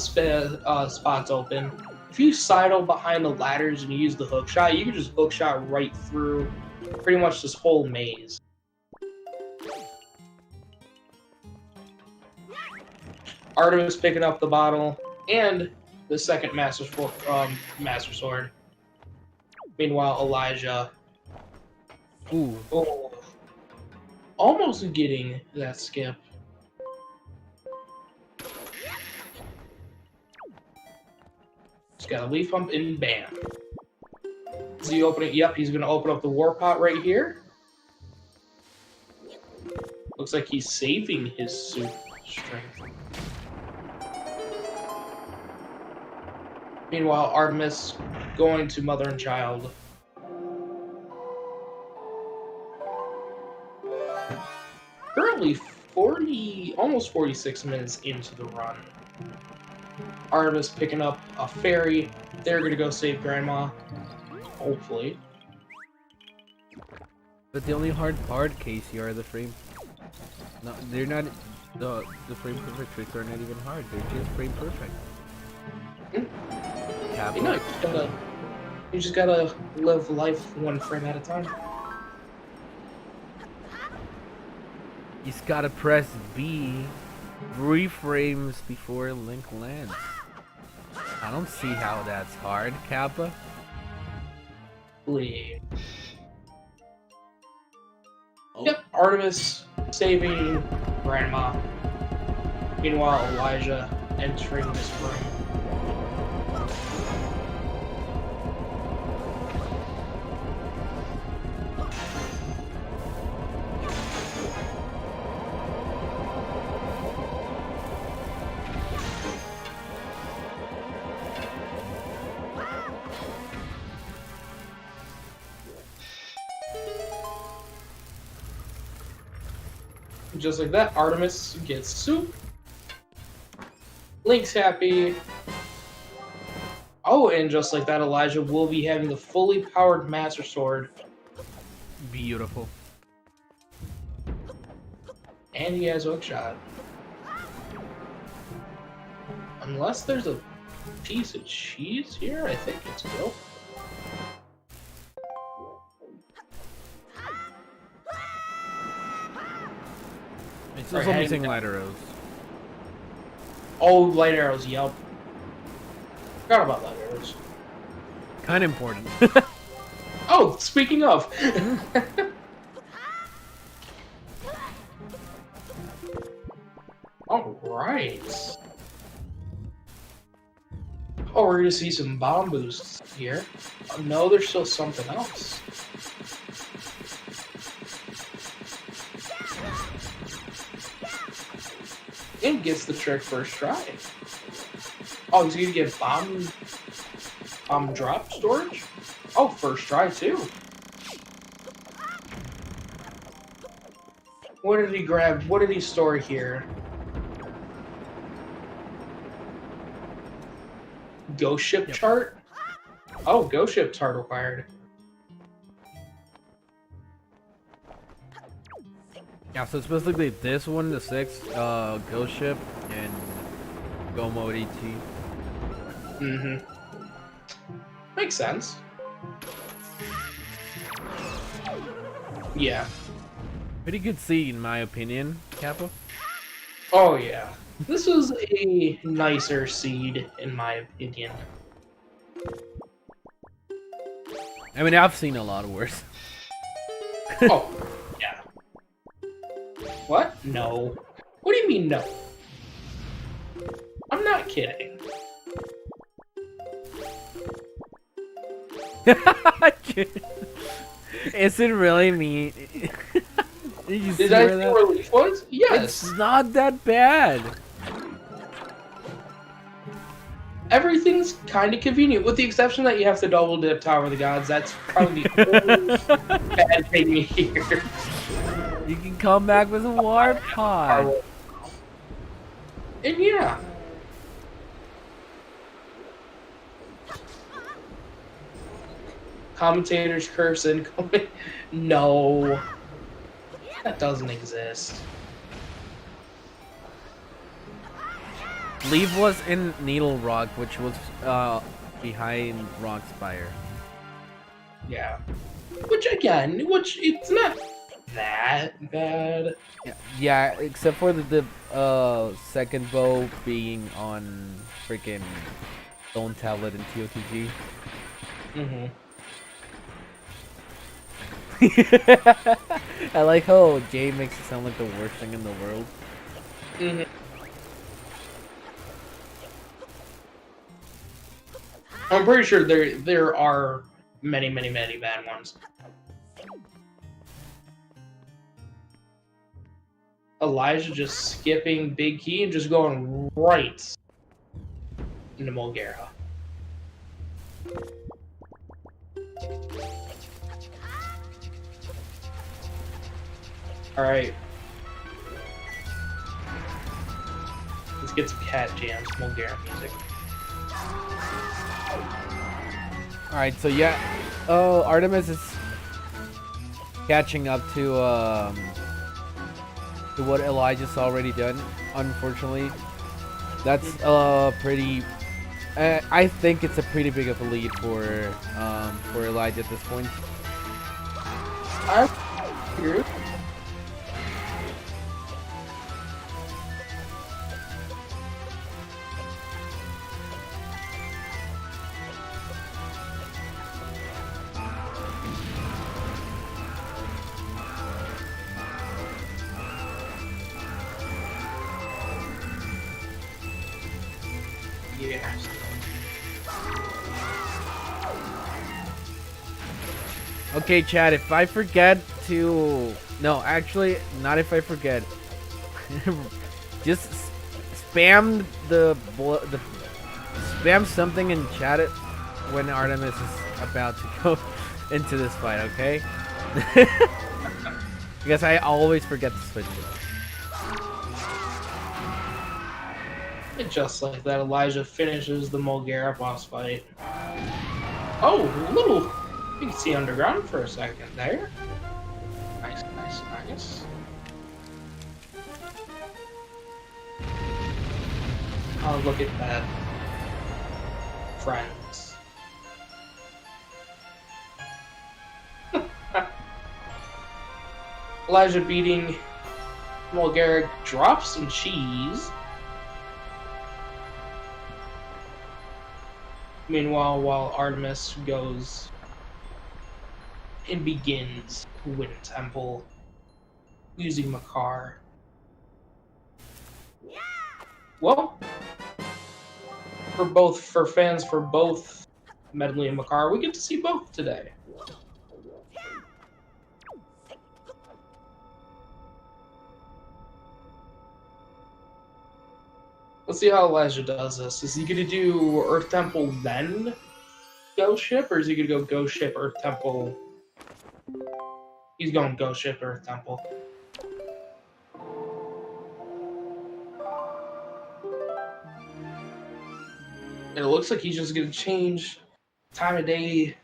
spots open. If you sidle behind the ladders and you use the hook shot, you can just hook shot right through pretty much this whole maze. Artemis picking up the bottle and the second Master Sword. Meanwhile, Elijah, almost getting that skip. Just got a leaf pump and bam. Is he opening? Yep, he's gonna open up the war pot right here. Looks like he's saving his soup strength. Meanwhile, Artemis going to Mother and Child. Currently almost 46 minutes into the run. Artemis picking up a ferry. They're gonna go save Grandma. Hopefully. But the only hard part, Casey, are the frame. No, they're not. The frame perfect tricks are not even hard. They're just frame perfect. You know, you just gotta live life one frame at a time. You just gotta press B 3 frames before Link lands. I don't see how that's hard, Kappa. Yep, Artemis saving Grandma. Meanwhile, Elijah entering this room. Just like that, Artemis gets soup. Link's happy. Oh, and just like that, Elijah will be having the fully powered Master Sword. Beautiful. And he has hookshot. Unless there's a piece of cheese here, I think it's built. Still Alright, heading missing down. light arrows. Oh, light arrows, yep. Forgot about light arrows. Kind of important. Oh, speaking of. Alright. Oh, we're gonna see some bomb boosts here. Oh, no, there's still something else. And gets the trick first try. Oh, he's gonna get bomb drop storage? Oh, first try too. What did he grab? What did he store here? Ghost ship chart? Oh, ghost ship chart required. Yeah, so it's basically this one, the 6, ghost ship, and go mode ET. Mm-hmm. Makes sense. Yeah. Pretty good seed, in my opinion, Kappa. Oh, yeah. This was a nicer seed, in my opinion. I mean, I've seen a lot worse. Oh, yeah. What? No. What do you mean, no? I'm not kidding. Is it really me? Did you see Did I where see that? where Leaf was? Yes. It's not that bad. Everything's kind of convenient, with the exception that you have to double dip Tower of the Gods. That's probably the only bad thing here. You can come back with a warp pod. And yeah. Commentators curse incoming. No. That doesn't exist. Leave was in Needle Rock, which was behind Rock Spire. Yeah. Which again, it's not that bad. Yeah, except for the second bow being on freaking Stone Tablet and TOTG. Mm-hmm. I like how Jay makes it sound like the worst thing in the world. Mm-hmm. I'm pretty sure there are many bad ones. Elijah just skipping Big Key and just going right into Mulgara. Alright. Let's get some cat jams, Mulgara music. Alright, so yeah, Artemis is catching up to what Elijah's already done, unfortunately. That's pretty... I think it's a pretty big of a lead for Elijah at this point. I agree. Yeah. Okay, Chad, if I forget to... No, actually, not if I forget. Just spam spam something in chat it when Artemis is about to go into this fight, okay? Because I always forget to switch it. And just like that, Elijah finishes the Mulgara boss fight. Oh, little... You can see underground for a second there. Nice, nice, nice. Oh, look at that. Friends. Elijah beating While Garrick drops some cheese. Meanwhile, while Artemis goes and begins Wind Temple using Makar. Well, for fans for both Medley and Makar, we get to see both today. Let's see how Elijah does this. Is he going to do Earth Temple then Ghost Ship, or is he going to go Ghost Ship, Earth Temple? He's going Ghost Ship, Earth Temple. And it looks like he's just going to change time of day.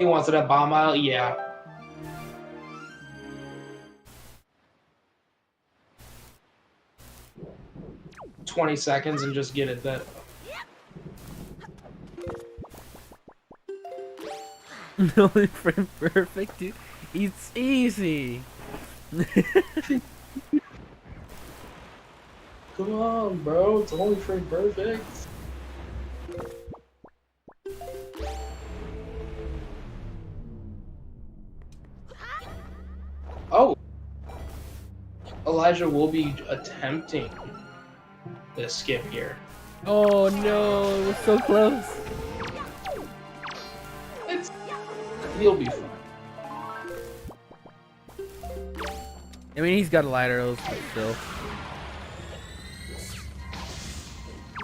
He wants it at Bomb Isle? Yeah. "20 seconds and just get it that. Only frame perfect, dude. It's easy. Come on, bro. It's only frame perfect. Oh. Elijah will be attempting the skip here. Oh no, it was so close. He'll be fine. I mean, he's got light arrows, but still.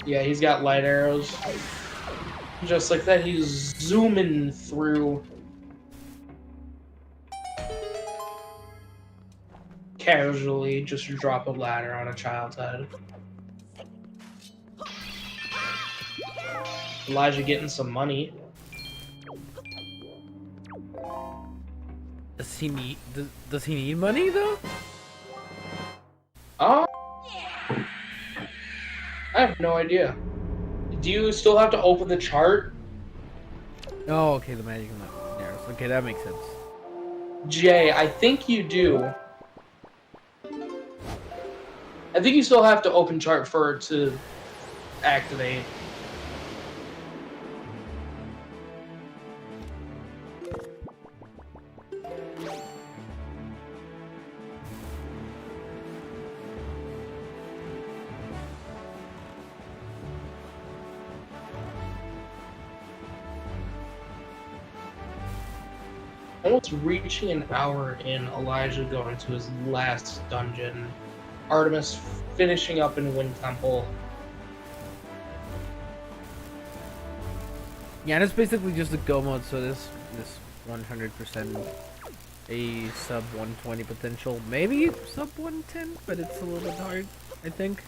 Yeah, he's got light arrows. Just like that, he's zooming through. Casually, just drop a ladder on a child's head. Elijah getting some money. Does he need money though? Oh, I have no idea. Do you still have to open the chart? Oh, okay, the magic arrows. Okay, that makes sense. Jay, I think you do. I think you still have to open chart for it to activate. Almost reaching an hour in, Elijah going to his last dungeon. Artemis finishing up in Wind Temple. Yeah, and it's basically just a go mode, so this 100% a sub 120 potential, maybe sub 110, but it's a little bit hard, I think.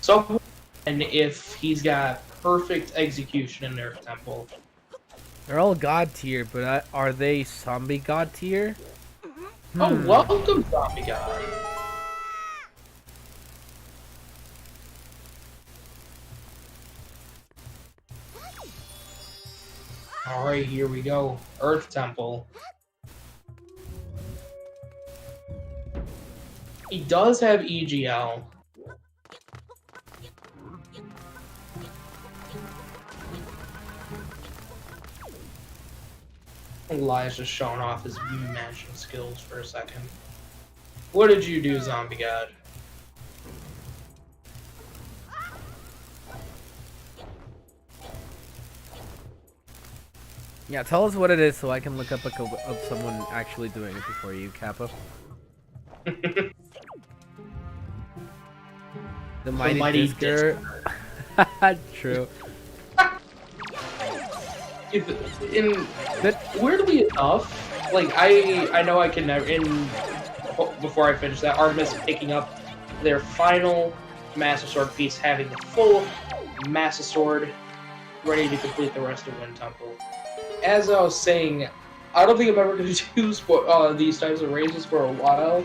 So, and if he's got perfect execution in their temple. They're all god tier, but are they zombie god tier? Oh, welcome, zombie god. Alright, here we go. Earth Temple. He does have EGL. Elijah's showing off his magic skills for a second. What did you do, zombie god? Yeah, tell us what it is so I can look up of someone actually doing it before you, Kappa. The mighty Discer. True. Weirdly enough, like I know I can never. Before I finish that, Artemis picking up their final Master Sword piece, having the full Master Sword, ready to complete the rest of Wind Temple. As I was saying, I don't think I'm ever going to do these types of races for a while.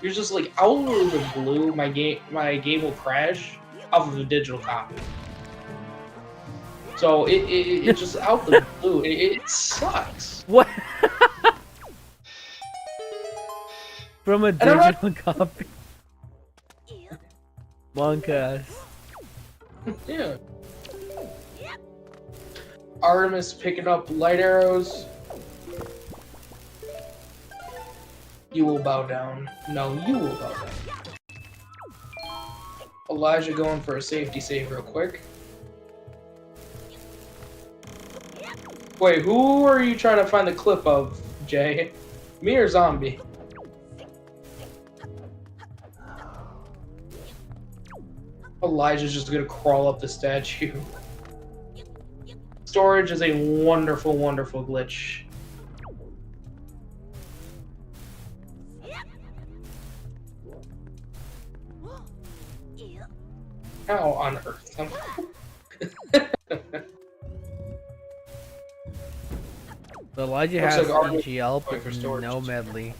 You're just like, out of the blue, my game will crash off of a digital copy. So it just out the blue. It sucks. What? From a digital copy. Monk ass. Yeah. Artemis picking up light arrows. You will bow down. No, you will bow down. Elijah going for a safety save real quick. Wait, who are you trying to find the clip of, Jay? Me or Zombie? Elijah's just gonna crawl up the statue. Storage is a wonderful, wonderful glitch. How on earth? Elijah has like EGL, for but storage. no medley.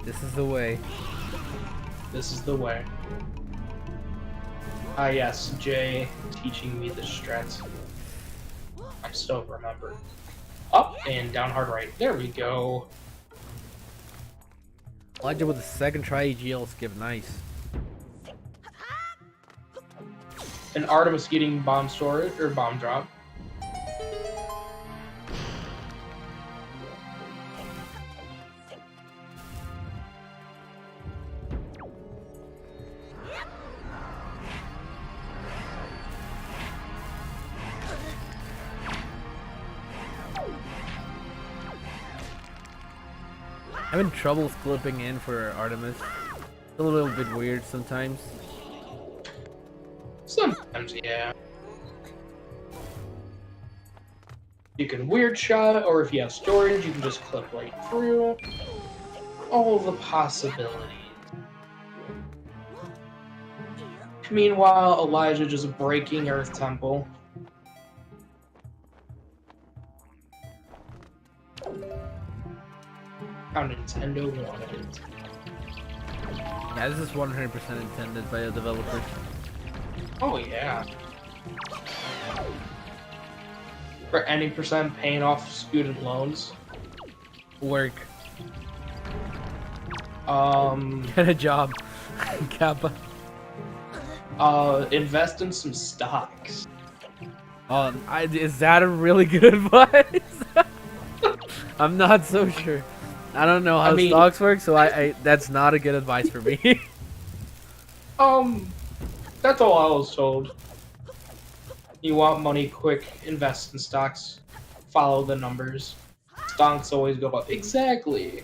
This is the way. This is the way. Ah yes, Jay teaching me the strats. I still remember. Up and down hard right. There we go. Elijah with a second try EGL skip, nice. And Artemis getting bomb storage or bomb drop. I'm having trouble clipping in for Artemis. It's a little bit weird sometimes. Sometimes, yeah. You can weird shot, or if you have storage, you can just clip right through. All the possibilities. Meanwhile, Elijah just breaking Earth Temple. How Nintendo wanted it. Yeah, this is 100% intended by the developers. Oh yeah. For any percent paying off student loans. Work. Get Get a job. Kappa. Invest in some stocks. Is that a really good advice? I'm not so sure. I don't know how stocks work, so I that's not a good advice for me. That's all I was told. You want money quick, invest in stocks. Follow the numbers. Stocks always go up. Exactly.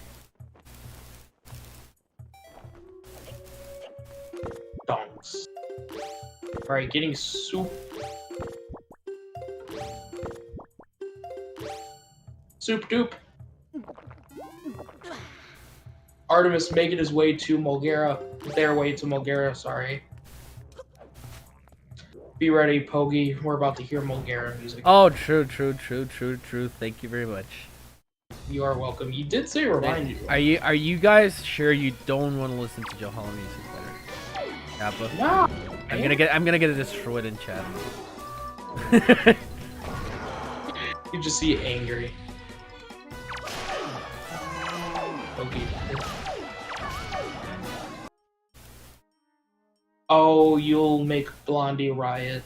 Donks. Alright, getting soup. Soup dupe. Artemis making his way to Mulgara. Their way to Mulgara, sorry. Be ready, Pogi. We're about to hear Mulgara music. Oh, true. Thank you very much. You are welcome. You did say remind you. Are you guys sure you don't want to listen to Johanna music better? Kappa. No. I'm gonna get destroyed in chat. You just see angry. Pogi. Oh, you'll make Blondie riot.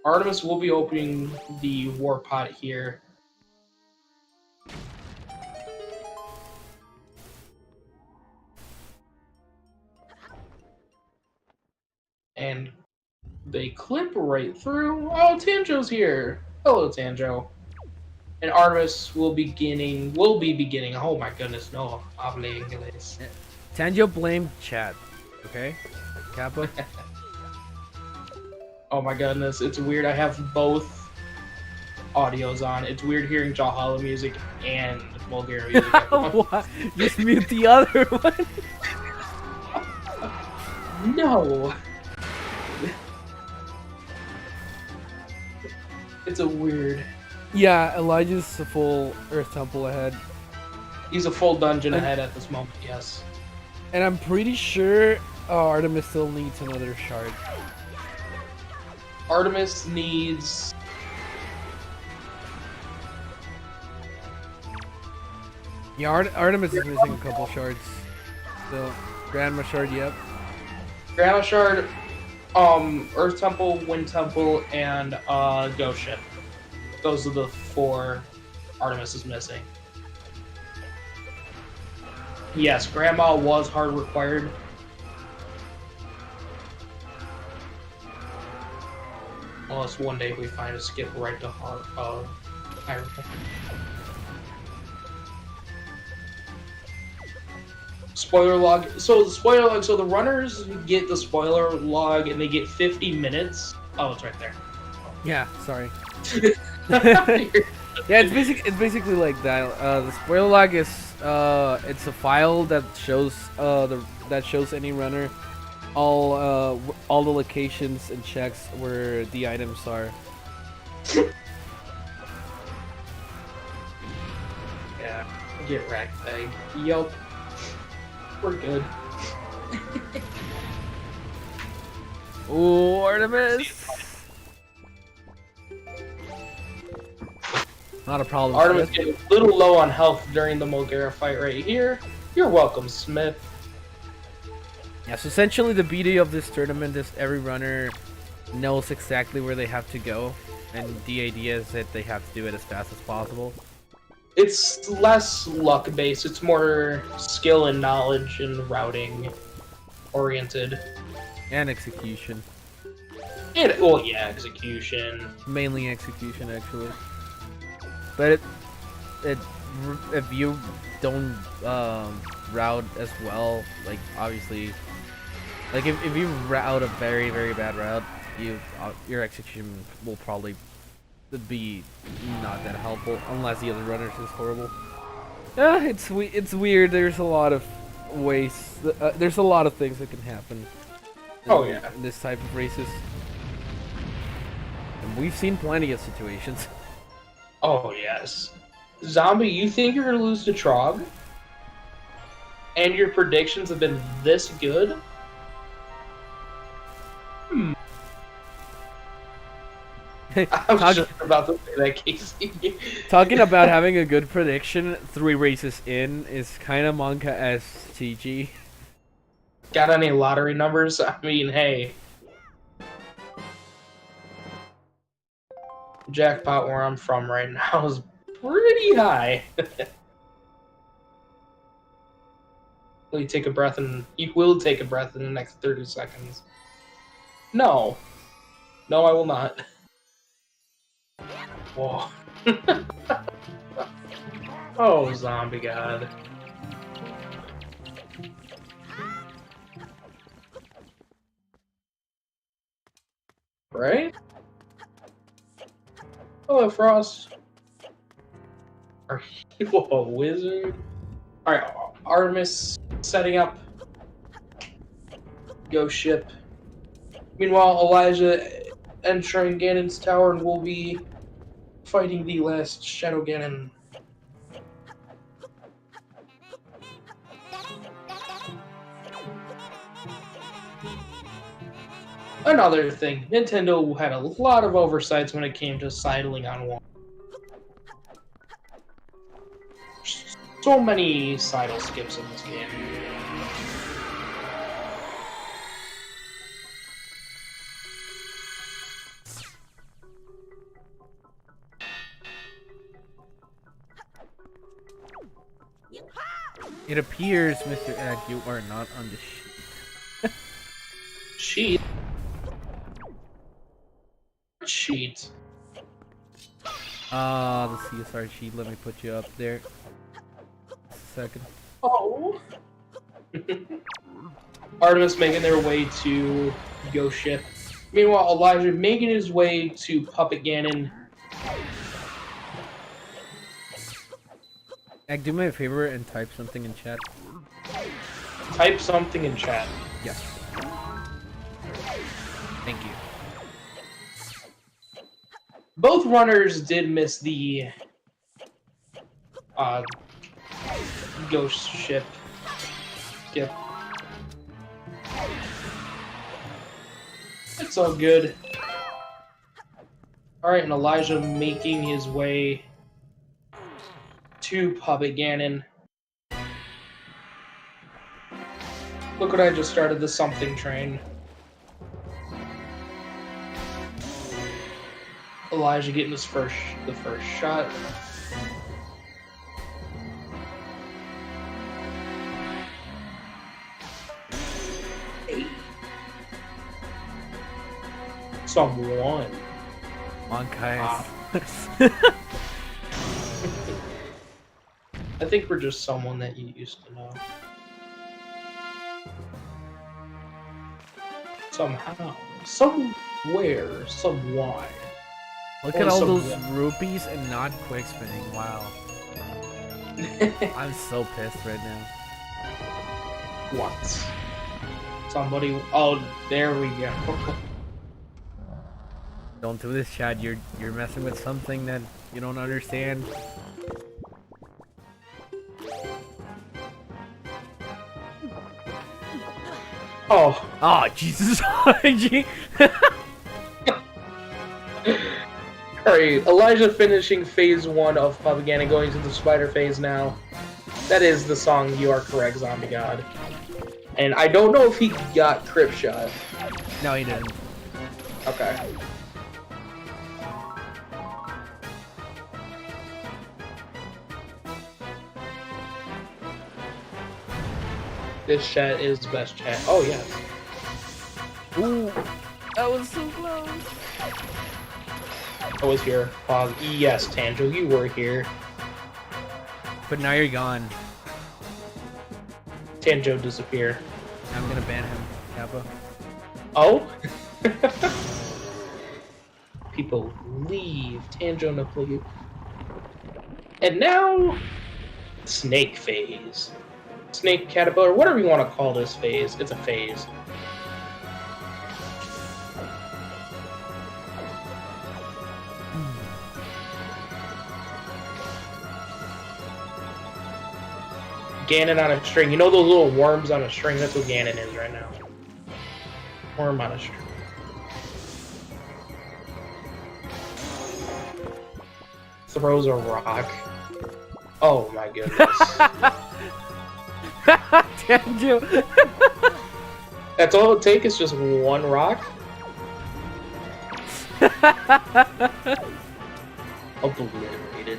Artemis will be opening the war pot here. And they clip right through. Oh, Tanjo's here. Hello, Tanjo. And Artemis will be beginning. Oh my goodness, no, habla inglés. Tanjo blamed chat. Okay, Kappa. Oh my goodness, it's weird. I have both audios on. It's weird hearing Jahala music and Bulgaria music. What? Just mute the other one. No. It's a weird. Yeah, Elijah's a full Earth Temple ahead. He's a full dungeon ahead at this moment, yes. And I'm pretty sure Artemis still needs another shard. Artemis needs Yeah, Artemis is missing a couple shards. So, Grandma shard, yep. Grandma Shard, Earth Temple, Wind Temple, and Ghost Ship. Those are the 4 Artemis is missing. Yes, Grandma was hard required. Unless one day we find a skip right to high. Spoiler log. So the spoiler log. So the runners get the spoiler log, and they get 50 minutes. Oh, it's right there. Yeah, sorry. Yeah, it's basically like that. The spoiler log is it's a file that shows that shows any runner all the locations and checks where the items are. Yeah, get wrecked, thing. Yup. We're good. Ooh, Artemis. Not a problem. Artemis Smith. getting a little low on health during the Mulgara fight right here. You're welcome, Smith. Yeah, so essentially the beauty of this tournament is every runner knows exactly where they have to go, and the idea is that they have to do it as fast as possible. It's less luck based. It's more skill and knowledge and routing oriented. And execution. And well, yeah, execution. Mainly execution, actually. But if you don't route as well, like obviously, like if you route a very bad route, your execution will probably be not that helpful unless the other runners is horrible. Yeah, it's weird. There's a lot of ways. There's a lot of things that can happen. In this type of races, and we've seen plenty of situations. Oh yes, Zombie. You think you're gonna lose to Trog? And your predictions have been this good? I was just about to say that, Casey. Talking about having a good prediction 3 races in is kind of manga as TG. Got any lottery numbers? I mean, hey. Jackpot where I'm from right now is pretty high. Will you take a breath and you will take a breath in the next 30 seconds? No. No, I will not. Whoa. Oh, zombie god. Right? Hello, Frost. Are you a wizard? Alright, Artemis setting up. Ghost ship. Meanwhile, Elijah entering Ganon's tower and will be fighting the last Shadow Ganon. Another thing, Nintendo had a lot of oversights when it came to sidling on one. So many sidle skips in this game. It appears, Mr. Egg, you are not on the sheet. Sheet? Sheet. The CSR sheet, let me put you up there. Second. Oh. Artemis making their way to Ghost Ship. Meanwhile, Elijah making his way to Puppet Ganon. Egg, do me a favor and type something in chat. Type something in chat. Yes. Thank you. Both runners did miss the Ghost Ship skip. It's all good. Alright, and Elijah making his way to Puppet Ganon. Look what I just started, the something train. Elijah getting the first shot. Someone. On guys. I think we're just someone that you used to know. Somehow. Somewhere. Someone. Look at all those rupees and not quick spinning. Wow. I'm so pissed right now. What? Somebody. Oh, there we go. Don't do this, Chad. You're messing with something that you don't understand. Oh. Oh, Jesus. RNG. Alright, Elijah finishing phase 1 of Pubbagain and going to the spider phase now. That is the song, you are correct, Zombie God. And I don't know if he got Crip Shot. No, he didn't. Okay. This chat is the best chat. Oh, yes. Ooh, that was so close. I was here. Pause. Yes, Tanjo, you were here. But now you're gone. Tanjo disappear. I'm gonna ban him, Kappa. Oh? People leave. Tanjo no leave. And now, Snake phase. Snake Caterpillar, whatever you want to call this phase. It's a phase. Ganon on a string. You know those little worms on a string? That's what Ganon is right now. Worm on a string. Throws a rock. Oh my goodness. Damn you. That's all it takes is just one rock? Obliterated.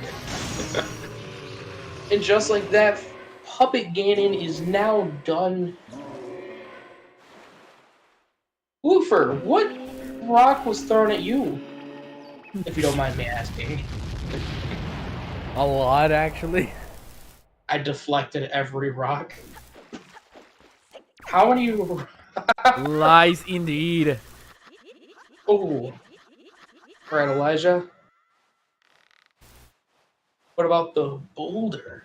And just like that, Puppet Ganon is now done. Woofer, what rock was thrown at you? If you don't mind me asking. A lot, actually. I deflected every rock. How many... Lies indeed. Oh. Alright, Elijah. What about the boulder?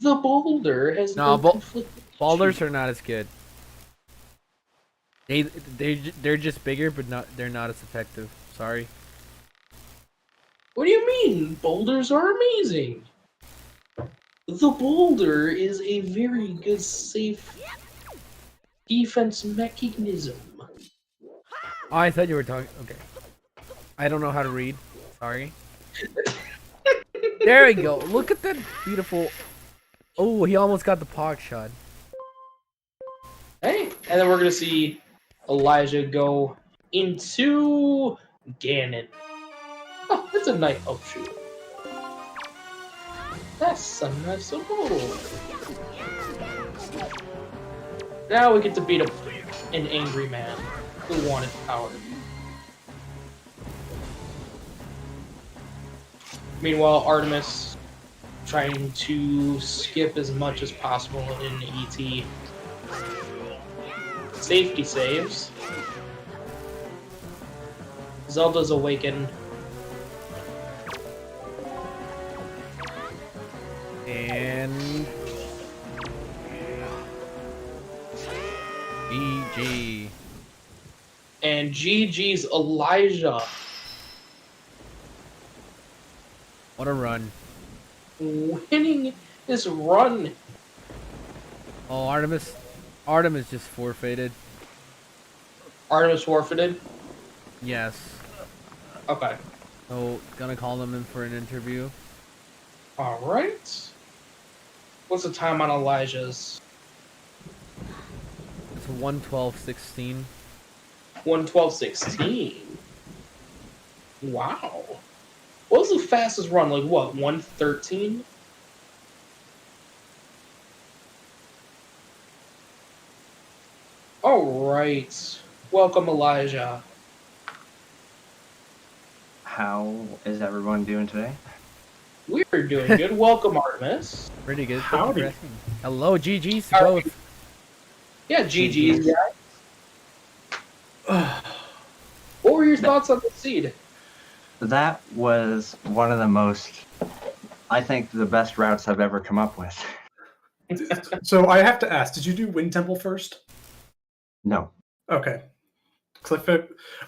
The boulder has No, been conflicted. Boulders are not as good. They're just bigger, but they're not as effective. Sorry. What do you mean? Boulders are amazing. The boulder is a very good, safe defense mechanism. Oh, I thought you were talking. Okay. I don't know how to read. Sorry. There we go. Look at that beautiful. Oh, he almost got the pog shot. Hey, and then we're gonna see Elijah go into Ganon. Oh, that's a nice. Oh shoot. That's a nice little. Now we get to beat up an angry man who wanted power. Meanwhile, Artemis trying to skip as much as possible in ET. Safety saves. Zelda's awakened. And GG. And GG's Elijah. What a run. Winning this run. Oh, Artemis just forfeited. Artemis forfeited? Yes. Okay. So, gonna call them in for an interview. Alright. What's the time on Elijah's? 1:12:16. 1:12:16. Wow. What was the fastest run? Like what? 1:13. All right. Welcome, Elijah. How is everyone doing today? We're doing good. Welcome, Artemis. Pretty good. Howdy. Thank you for asking. Hello, GG's to How are both. Yeah, GG's, guys. What were your thoughts on the seed? That was one of the most, I think, the best routes I've ever come up with. So I have to ask, did you do Wind Temple first? No. Okay. Because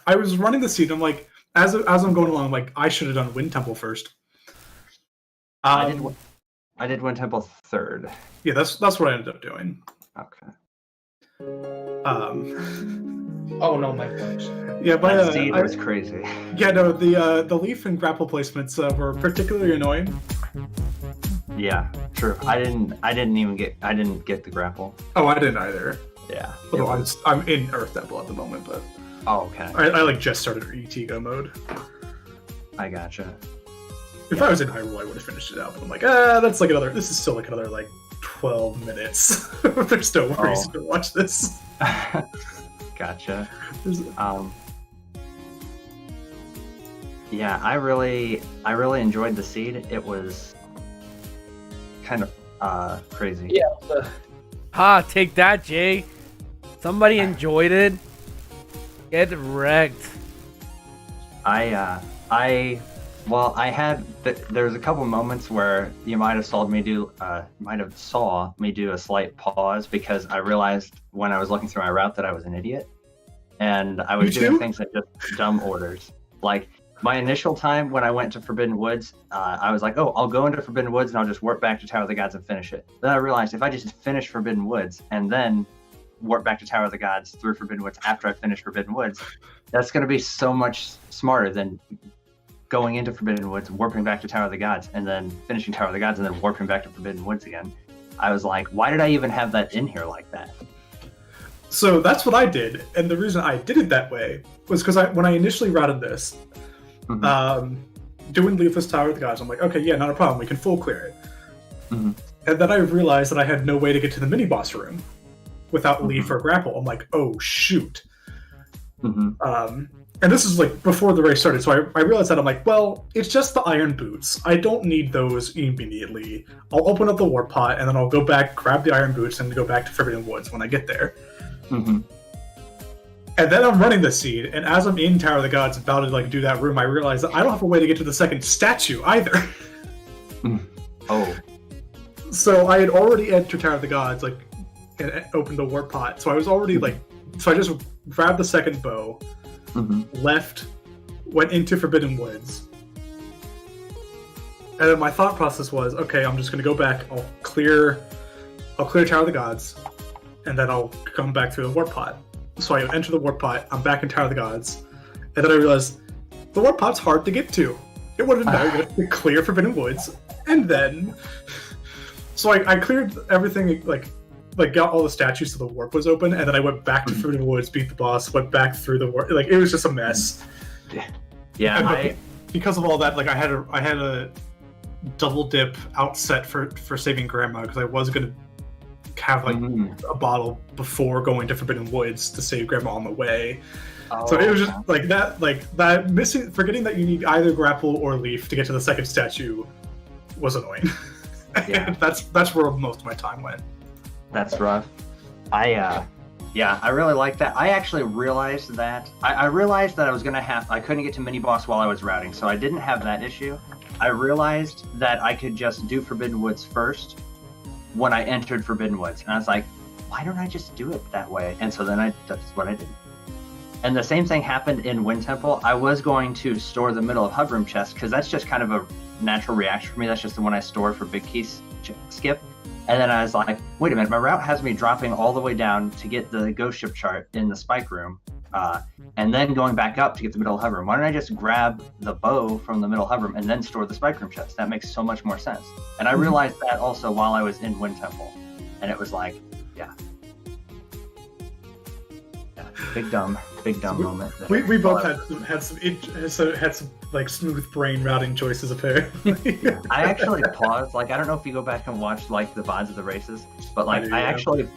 I was running the seed, I'm like, as I'm going along, I'm like, I should have done Wind Temple first. I did Wind Temple third. Yeah, that's what I ended up doing. Okay. Oh no, my gosh. Yeah, but That seed was crazy. Yeah, no, the leaf and grapple placements were particularly annoying. Yeah, true. I didn't get the grapple. Oh, I didn't either. Yeah. Although I'm in Earth Temple at the moment, but Oh, okay. I like just started ET mode. I gotcha. If I was in Hyrule, I would have finished it out. But I'm like, this is still like another like 12 minutes. There's no reason to watch this. Gotcha. Yeah, I really enjoyed the seed. It was kind of crazy. Yeah. Ha! Take that, Jay. Somebody enjoyed it. Get wrecked. There's a couple moments where you might have saw me do a slight pause because I realized when I was looking through my route that I was an idiot, and I was doing things like just dumb orders. Like my initial time when I went to Forbidden Woods, I was like, oh, I'll go into Forbidden Woods and I'll just warp back to Tower of the Gods and finish it. Then I realized if I just finish Forbidden Woods and then warp back to Tower of the Gods through Forbidden Woods after I finish Forbidden Woods, that's going to be so much smarter than going into Forbidden Woods, warping back to Tower of the Gods, and then finishing Tower of the Gods, and then warping back to Forbidden Woods again. I was like, why did I even have that in here like that? So that's what I did, and the reason I did it that way was because when I initially routed this, doing Leafless Tower of the Gods, I'm like, okay, yeah, not a problem, we can full clear it. Mm-hmm. And then I realized that I had no way to get to the mini-boss room without Leaf or Grapple. I'm like, oh, shoot. Mm-hmm. And this is like before the race started, so I realized that I'm like, well, it's just the iron boots. I don't need those immediately. I'll open up the warp pot, and then I'll go back, grab the iron boots, and go back to Forbidden Woods when I get there. Mm-hmm. And then I'm running the seed, and as I'm in Tower of the Gods about to like do that room, I realize that I don't have a way to get to the second statue either. Oh. So I had already entered Tower of the Gods, like, and opened the warp pot. So I was already so I just grabbed the second bow. Left, went into Forbidden Woods, and then my thought process was, okay, I'm just going to go back. I'll clear Tower of the Gods, and then I'll come back through the warp pot. So I enter the warp pot. I'm back in Tower of the Gods, and then I realized the warp pot's hard to get to. It would have been better to clear Forbidden Woods, and then so I cleared everything got all the statues so the warp was open, and then I went back to Forbidden Woods, beat the boss, went back through the warp. Like, it was just a mess. Yeah. Because of all that, like I had a double dip outset for saving Grandma, because I was gonna have a bottle before going to Forbidden Woods to save Grandma on the way. So it was just forgetting that you need either grapple or leaf to get to the second statue was annoying. Yeah. that's where most of my time went. That's rough. I really like that. I actually realized that. I realized that I couldn't get to mini boss while I was routing, so I didn't have that issue. I realized that I could just do Forbidden Woods first when I entered Forbidden Woods, and I was like, why don't I just do it that way? And so then that's what I did. And the same thing happened in Wind Temple. I was going to store the middle of Hub Room chest, because that's just kind of a natural reaction for me. That's just the one I store for big keys skip. And then I was like, wait a minute, my route has me dropping all the way down to get the ghost ship chart in the spike room, and then going back up to get the middle hub room. Why don't I just grab the bow from the middle hub room and then store the spike room chest? That makes so much more sense. And I realized that also while I was in Wind Temple. And it was like, yeah. big dumb moment. We both had some like smooth brain routing choices apparently. I actually paused. Like, I don't know if you go back and watch like the VODs of the races, but like I actually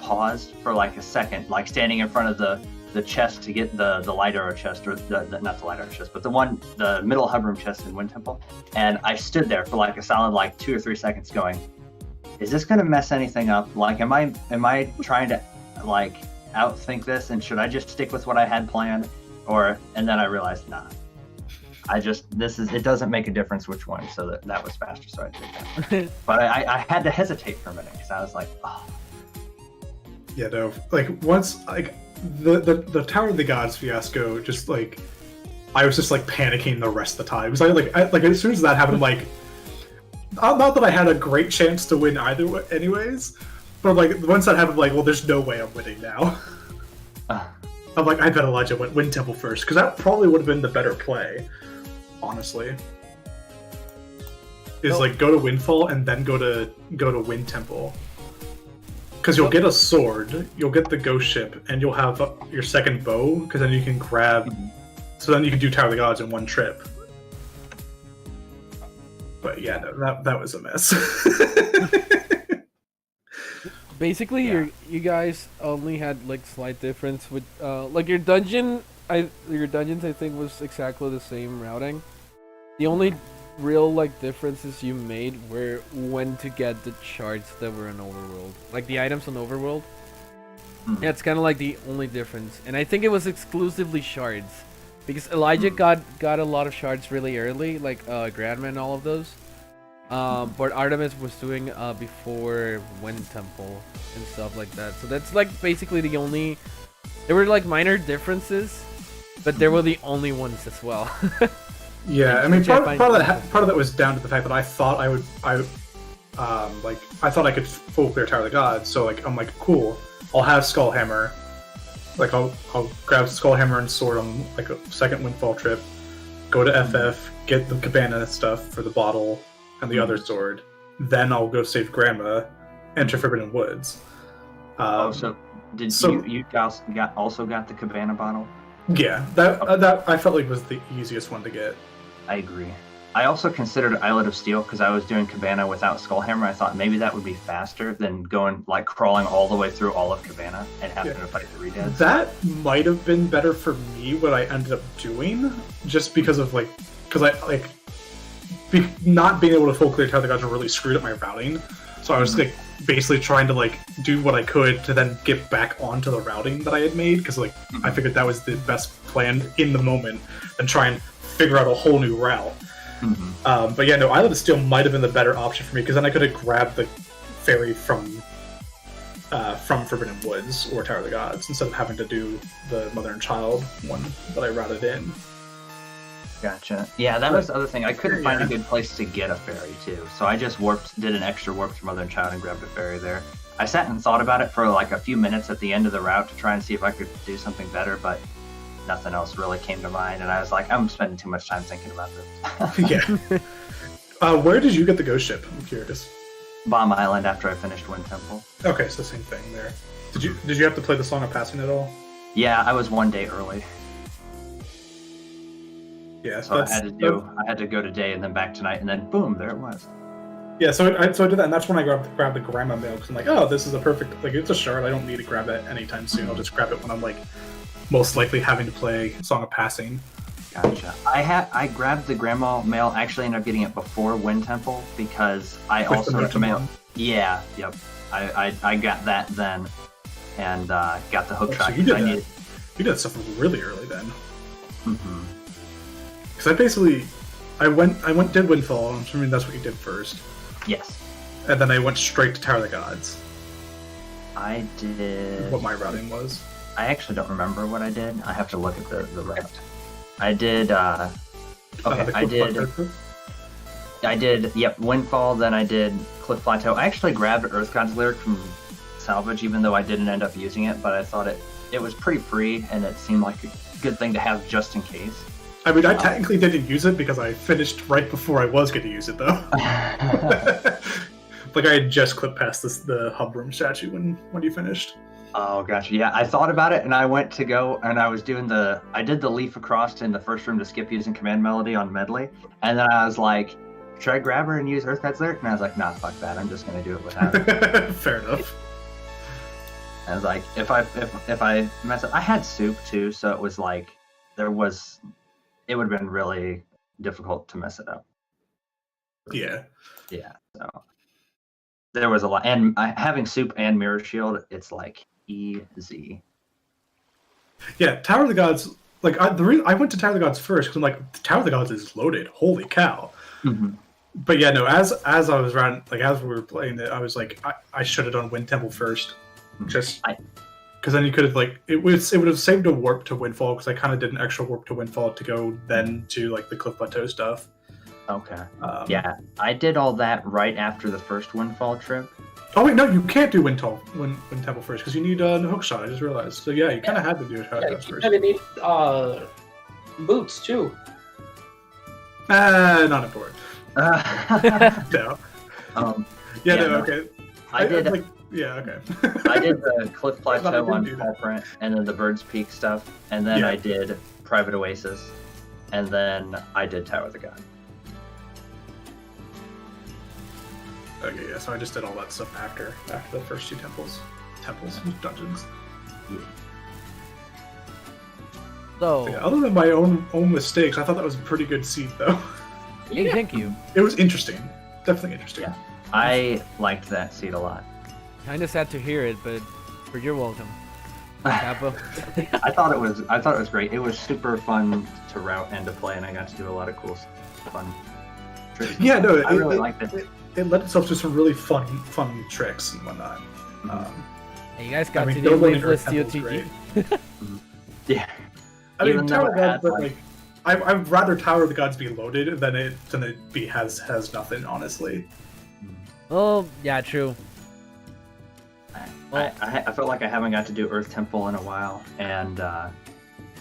paused for like a second, like standing in front of the chest to get the light arrow chest, or not the light arrow chest, but the middle hub room chest in Wind Temple, and I stood there for like a solid like 2 or 3 seconds, going, "Is this gonna mess anything up? Like, am I trying to like outthink this, and should I just stick with what I had planned?" And then I realized, nah. It doesn't make a difference which one, so that was faster, so I did that. But I had to hesitate for a minute because I was like, oh. Yeah, no. Like once, like the Tower of the Gods fiasco, just like I was just like panicking the rest of the time. Because I as soon as that happened, I'm like, not that I had a great chance to win either way, anyways. But like once that happened, I'm like, well, there's no way I'm winning now. I'm like, I bet Elijah went Wind Temple first, because that probably would have been the better play, honestly. Is like go to Windfall and then go to Wind Temple. Because you'll get a sword, you'll get the ghost ship, and you'll have your second bow, because then you can grab... So then you can do Tower of the Gods in one trip. But yeah, no, that was a mess. Basically, you guys only had like slight difference with like your dungeons I think was exactly the same routing. The only real like differences you made were when to get the shards that were in Overworld, like the items in Overworld. Yeah, it's kind of like the only difference, and I think it was exclusively shards, because Elijah got a lot of shards really early, like Grandma and all of those. But Artemis was doing before Wind Temple and stuff like that. So that's like basically the only. There were like minor differences, but they were the only ones as well. Yeah, I mean, part of that was down to the fact that I thought I thought I could full clear Tower of the Gods. So like I'm like, cool, I'll have Skullhammer. Like I'll grab Skullhammer and sword on like a second Windfall trip, go to FF, get the Cabana stuff for the bottle and the other sword. Then I'll go save Grandma, enter Forbidden Woods. So you also got the Cabana bottle? Yeah, that I felt like was the easiest one to get. I agree. I also considered Islet of Steel because I was doing Cabana without Skullhammer. I thought maybe that would be faster than going like crawling all the way through all of Cabana and having to fight the Redeads. That might have been better for me what I ended up doing, just because of not being able to full clear Tower of the Gods really screwed up my routing. So I was like basically trying to like do what I could to then get back onto the routing that I had made, because like I figured that was the best plan in the moment, and try and figure out a whole new route. But yeah, no, Islet of Steel might have been the better option for me, because then I could have grabbed the ferry from Forbidden Woods or Tower of the Gods instead of having to do the Mother and Child one that I routed in. Gotcha. Yeah, that was the other thing. I couldn't find a good place to get a ferry too, so I just did an extra warp to Mother and Child and grabbed a ferry there. I sat and thought about it for like a few minutes at the end of the route to try and see if I could do something better, but nothing else really came to mind, and I was like, I'm spending too much time thinking about this. Yeah. Where did you get the ghost ship? I'm curious. Bomb Island after I finished Wind Temple. Okay, so same thing there. Did you have to play the Song of Passing at all? Yeah, I was 1 day early. Yeah, so I had to go to day and then back to night, and then boom, there it was. Yeah, so I did that, and that's when I grabbed the Grandma mail, because I'm like, oh, this is a perfect, like, it's a shard. I don't need to grab that anytime soon. I'll just grab it when I'm like most likely having to play Song of Passing. Gotcha. I grabbed the Grandma mail. Actually, ended up getting it before Wind Temple because I also mail. Yeah, yep. I got that then, and got the hook shot. So you did stuff really early then. Because I did Windfall. I'm assuming that's what you did first. Yes. And then I went straight to Tower of the Gods. I did. What my routing was. I actually don't remember what I did. I have to look at the route. I did. I did. Yep, Windfall. Then I did Cliff Plateau. I actually grabbed Earth God's Lyric from salvage, even though I didn't end up using it. But I thought it was pretty free, and it seemed like a good thing to have just in case. I mean, I technically didn't use it because I finished right before I was going to use it, though. Like I had just clipped past the hub room statue when you finished. Oh gosh, yeah. I thought about it, and I went to go, and I did the leaf across in the first room to skip using command melody on medley, and then I was like, should I grab her and use Earth God's Lyric? And I was like, nah, fuck that. I'm just gonna do it without it. Fair enough. I was like, if I mess up, I had soup too, so it was like it would have been really difficult to mess it up. Yeah. Yeah. So there was a lot, and having soup and mirror shield, it's like easy. Yeah, Tower of the Gods. Like I went to Tower of the Gods first because I'm like, Tower of the Gods is loaded. Holy cow! Mm-hmm. But yeah, no. As I was around, like as we were playing it, I was like, I should have done Wind Temple first, just because then you could have like it would have saved a warp to Windfall because I kind of did an extra warp to Windfall to go then to like the Cliff Plateau stuff. Okay. Yeah, I did all that right after the first Windfall trip. Oh wait, no, you can't do Wind Temple first because you need a hook shot. I just realized. So yeah, you kind of had to do it first. You kind of need boots too. Not important. No. Yeah, no, okay. I did. Like, yeah, okay. I did the Cliff Plateau on Fall Print, and then the Bird's Peak stuff, and then I did Private Oasis, and then I did Tower of the God. Okay, yeah, so I just did all that stuff after the first two dungeons. Yeah. So, yeah, other than my own mistakes, I thought that was a pretty good seed, though. hey, thank you. It was interesting, definitely interesting. Yeah, I liked that seed a lot. Kind of sad to hear it, but you're welcome. Kappa. I thought it was great. It was super fun to route and to play, and I got to do a lot of cool, fun tricks. Yeah, no, I really liked it. It led itself to some really fun tricks and whatnot. Hey, you guys got to do doubling Waveless Earth Temple's TOTG. great. Yeah. I mean, Even though Tower of it had, the Gods, but like, I'd rather Tower of the Gods be loaded than it be has nothing. Honestly. Oh, yeah, true. I feel like I haven't got to do Earth Temple in a while, and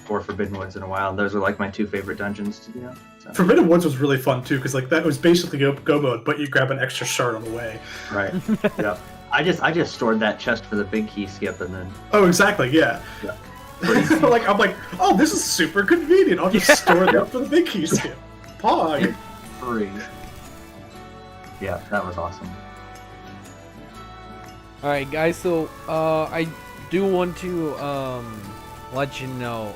or Forbidden Woods in a while. Those are like my two favorite dungeons to do. So. Forbidden Woods was really fun too, because like that was basically go mode, but you grab an extra shard on the way. Right. Yeah. I just stored that chest for the big key skip, and then. Oh, exactly. Yeah. Yeah. I'm like, oh, this is super convenient. I'll just store it up for the big key skip. Pog. Free. Yeah, that was awesome. Alright, guys, so I do want to let you know,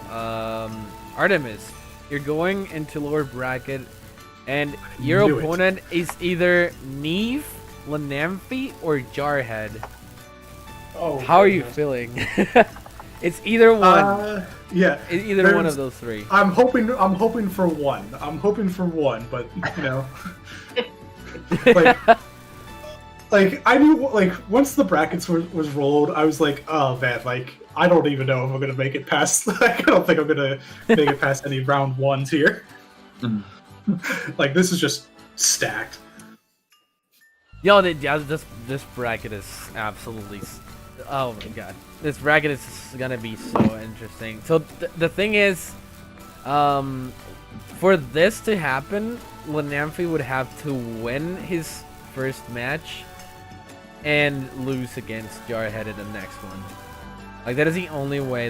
Artemis, you're going into lower bracket, and your opponent is either Neve, Lanamphy, or Jarhead. Oh, how are you feeling? It's either one. Yeah, it's either one of those three. I'm hoping for one. But you know, like I knew, like once the brackets was rolled, I was like, oh man, like I don't even know if I'm gonna make it past. I don't think I'm gonna make it past any round ones here. Like this is just stacked. Yo, this bracket is absolutely. Oh my god, this bracket is gonna be so interesting. So the thing is, for this to happen, Lanamphy would have to win his first match and lose against Jarhead in the next one. Like that is the only way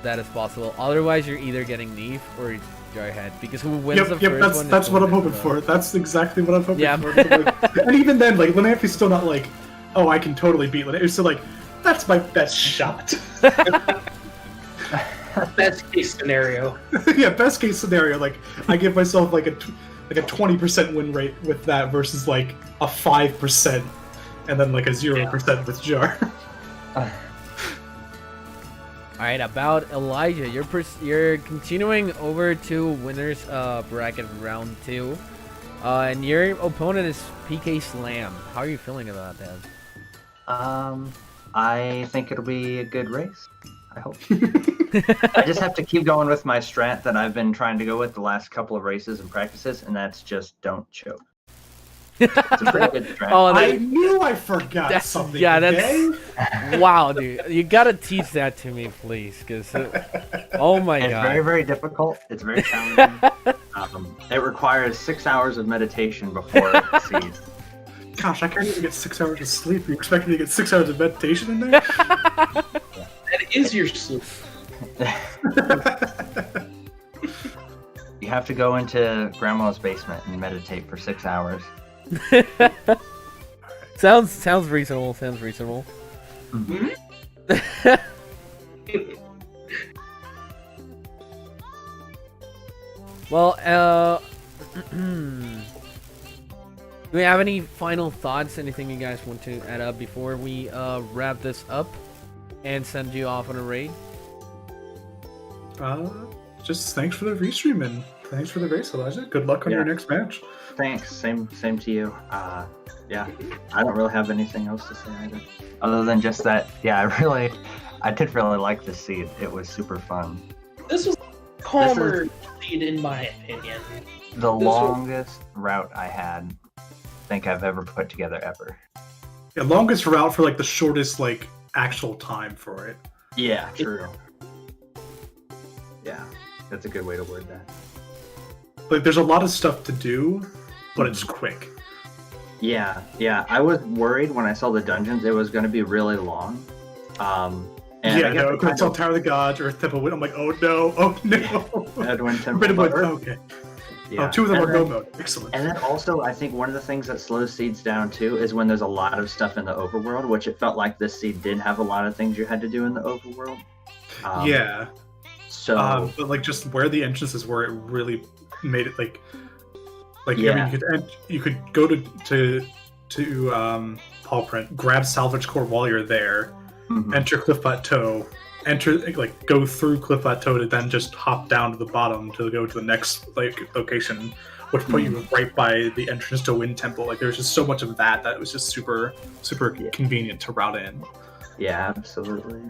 that is possible. Otherwise, you're either getting Neve or Jarhead, because who wins the first one? That's what I'm hoping for. That's exactly what I'm hoping for. So, like, and even then, like Lanamphy's still not like, oh, I can totally beat Lanamphy. It's still like, that's my best shot. Best case scenario. Yeah, best case scenario. Like I give myself like a 20% win rate with that versus like a 5%, and then like a 0% with Jar. All right, about Elijah, you're continuing over to winners bracket round 2, and your opponent is PK Slam. How are you feeling about that? I think it'll be a good race. I hope. I just have to keep going with my strat that I've been trying to go with the last couple of races and practices, and that's just don't choke. It's a pretty good strat. Oh, I knew I forgot something. Yeah, today. that's wow, dude. You gotta teach that to me, please, because oh my god, it's very, very difficult. It's very challenging. It requires 6 hours of meditation before it succeeds. Gosh, I can't even get 6 hours of sleep. You expect me to get 6 hours of meditation in there? Yeah. It is your sleep. You have to go into grandma's basement and meditate for 6 hours. Sounds reasonable. Sounds reasonable. Mhm. Well, do we have any final thoughts? Anything you guys want to add up before we wrap this up and send you off on a raid? Just thanks for the restream and thanks for the race, Elijah. Good luck on your next match. Thanks. Same to you. Yeah, I don't really have anything else to say either, other than just that. Yeah, I did really like this seed. It was super fun. This was calmer seed, in my opinion. The longest route I think I've ever put together ever. Yeah, longest route for like the shortest like actual time for it. Yeah, true. Yeah, that's a good way to word that. Like, there's a lot of stuff to do, but it's quick. Yeah. I was worried when I saw the dungeons it was going to be really long. And Yeah, no, I saw Tower of the Gods, Earth Temple Wind. I'm like, oh no. Edwin Temple. Okay. Yeah. 2 of them are go mode. Excellent. And then also, I think one of the things that slows seeds down too is when there's a lot of stuff in the overworld, which it felt like this seed did have a lot of things you had to do in the overworld. Yeah. So, but like just where the entrances were, it really made it like Yeah. I mean, you could go to Paul Print, grab Salvage Core while you're there, enter Cliff Plateau, go through Cliff Plateau to then just hop down to the bottom to go to the next location, which put you right by the entrance to Wind Temple. Like, there's just so much of that it was just super convenient to route in. Yeah, absolutely.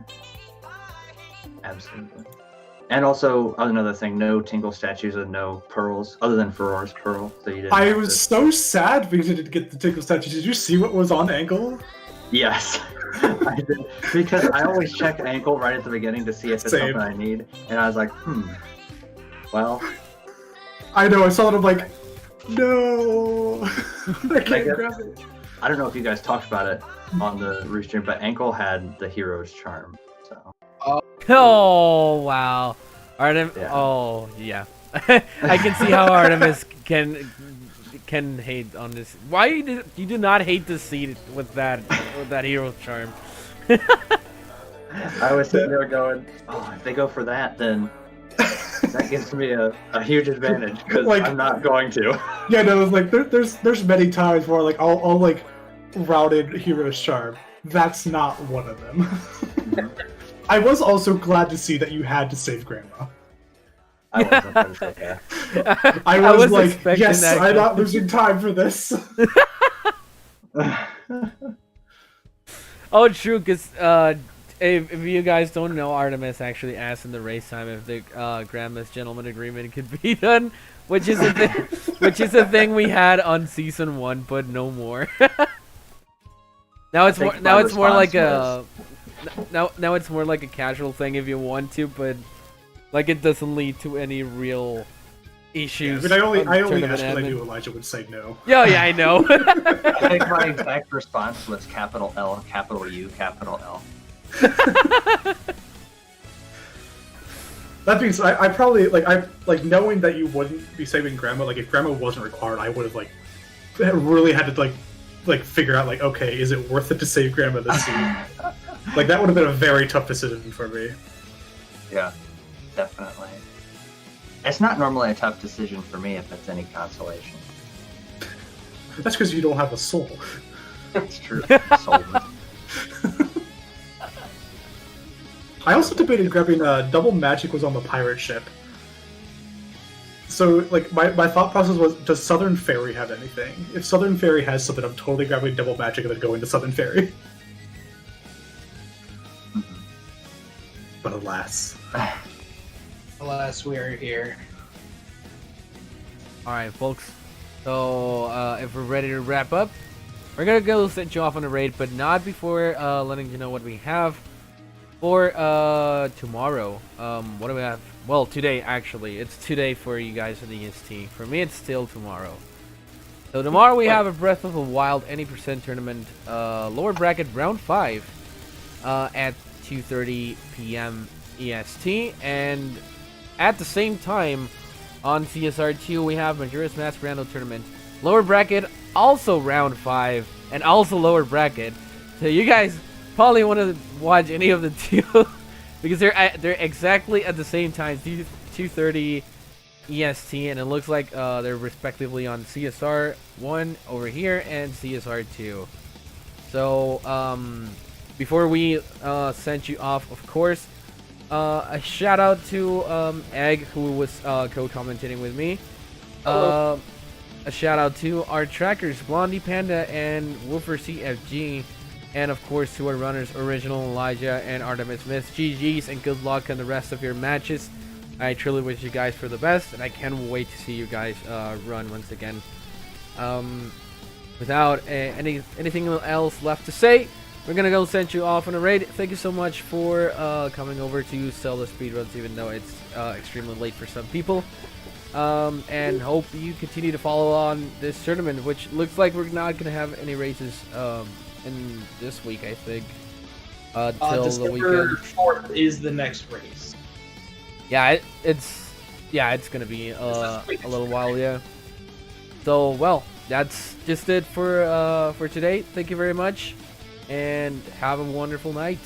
And also, another thing, no Tingle statues and no pearls, other than Farore's pearl. So you didn't. I was so sad because I didn't get the Tingle statues. Did you see what was on Ankle? Yes, I did. Because I always check Ankle right at the beginning to see if it's something I need. And I was like, well. I know, I saw it, I'm like, no! I can't grab it. I don't know if you guys talked about it on the restream, but Ankle had the hero's charm. So. Oh wow, Artem. Yeah. Oh yeah, I can see how Artemis can hate on this. Why you do not hate the seed with that hero charm? I was sitting there going, oh, if they go for that, then that gives me a huge advantage because I'm not going to. Yeah, no, it's like there's many times where like I'll like routed hero's charm. That's not one of them. I was also glad to see that you had to save Grandma. I wasn't okay. I was like, yes, that I'm not losing time for this. Oh, true, because if you guys don't know, Artemis actually asked in the race time if the Grandma's Gentleman Agreement could be done, which is a thing we had on season 1, but no more. Now it's more like a. Now it's more like a casual thing if you want to, but like it doesn't lead to any real issues. Yeah, I mean, I only asked because I knew Elijah would say no. Yeah, I know. I think my exact response was capital L, capital U, capital L. That means I probably like knowing that you wouldn't be saving Grandma. Like, if Grandma wasn't required, I would have like really had to like figure out like, okay, is it worth it to save Grandma this season? Like, that would have been a very tough decision for me. Yeah, definitely. It's not normally a tough decision for me if it's any consolation. That's because you don't have a soul. That's true. Soulless. I also debated grabbing Double Magic was on the pirate ship. So, like, my thought process was, does Southern Fairy have anything? If Southern Fairy has something, I'm totally grabbing Double Magic and then going to Southern Fairy. But alas. Alas, we are here. Alright, folks. So, if we're ready to wrap up, we're gonna go set you off on a raid, but not before letting you know what we have for tomorrow. What do we have? Well, today, actually. It's today for you guys in the EST. For me, it's still tomorrow. So tomorrow we have a Breath of the Wild any percent tournament, lower bracket round 5 at 2:30 p.m. EST, and at the same time on CSR2 we have Majora's Mask Random Tournament lower bracket, also round 5, and also lower bracket. So you guys probably want to watch any of the two because they're exactly at the same time, 2:30 EST, and it looks like they're respectively on CSR 1 over here and CSR 2. So before we send you off, of course, a shout out to Egg, who was co-commentating with me. A shout out to our trackers, Blondie Panda and Woofer CFG, and of course to our runners, OriginalElijah and ArtemisMyths. GG's and good luck on the rest of your matches. I truly wish you guys for the best, and I can't wait to see you guys run once again. Without anything else left to say, we're gonna go send you off on a raid. Thank you so much for coming over to ZeldaSpeedRuns, even though it's extremely late for some people. And hope you continue to follow on this tournament, which looks like we're not gonna have any races in this week, I think. Till the weekend. December 4th is the next race. Yeah, it's gonna be a little while, yeah. So, well, that's just it for today. Thank you very much, and have a wonderful night.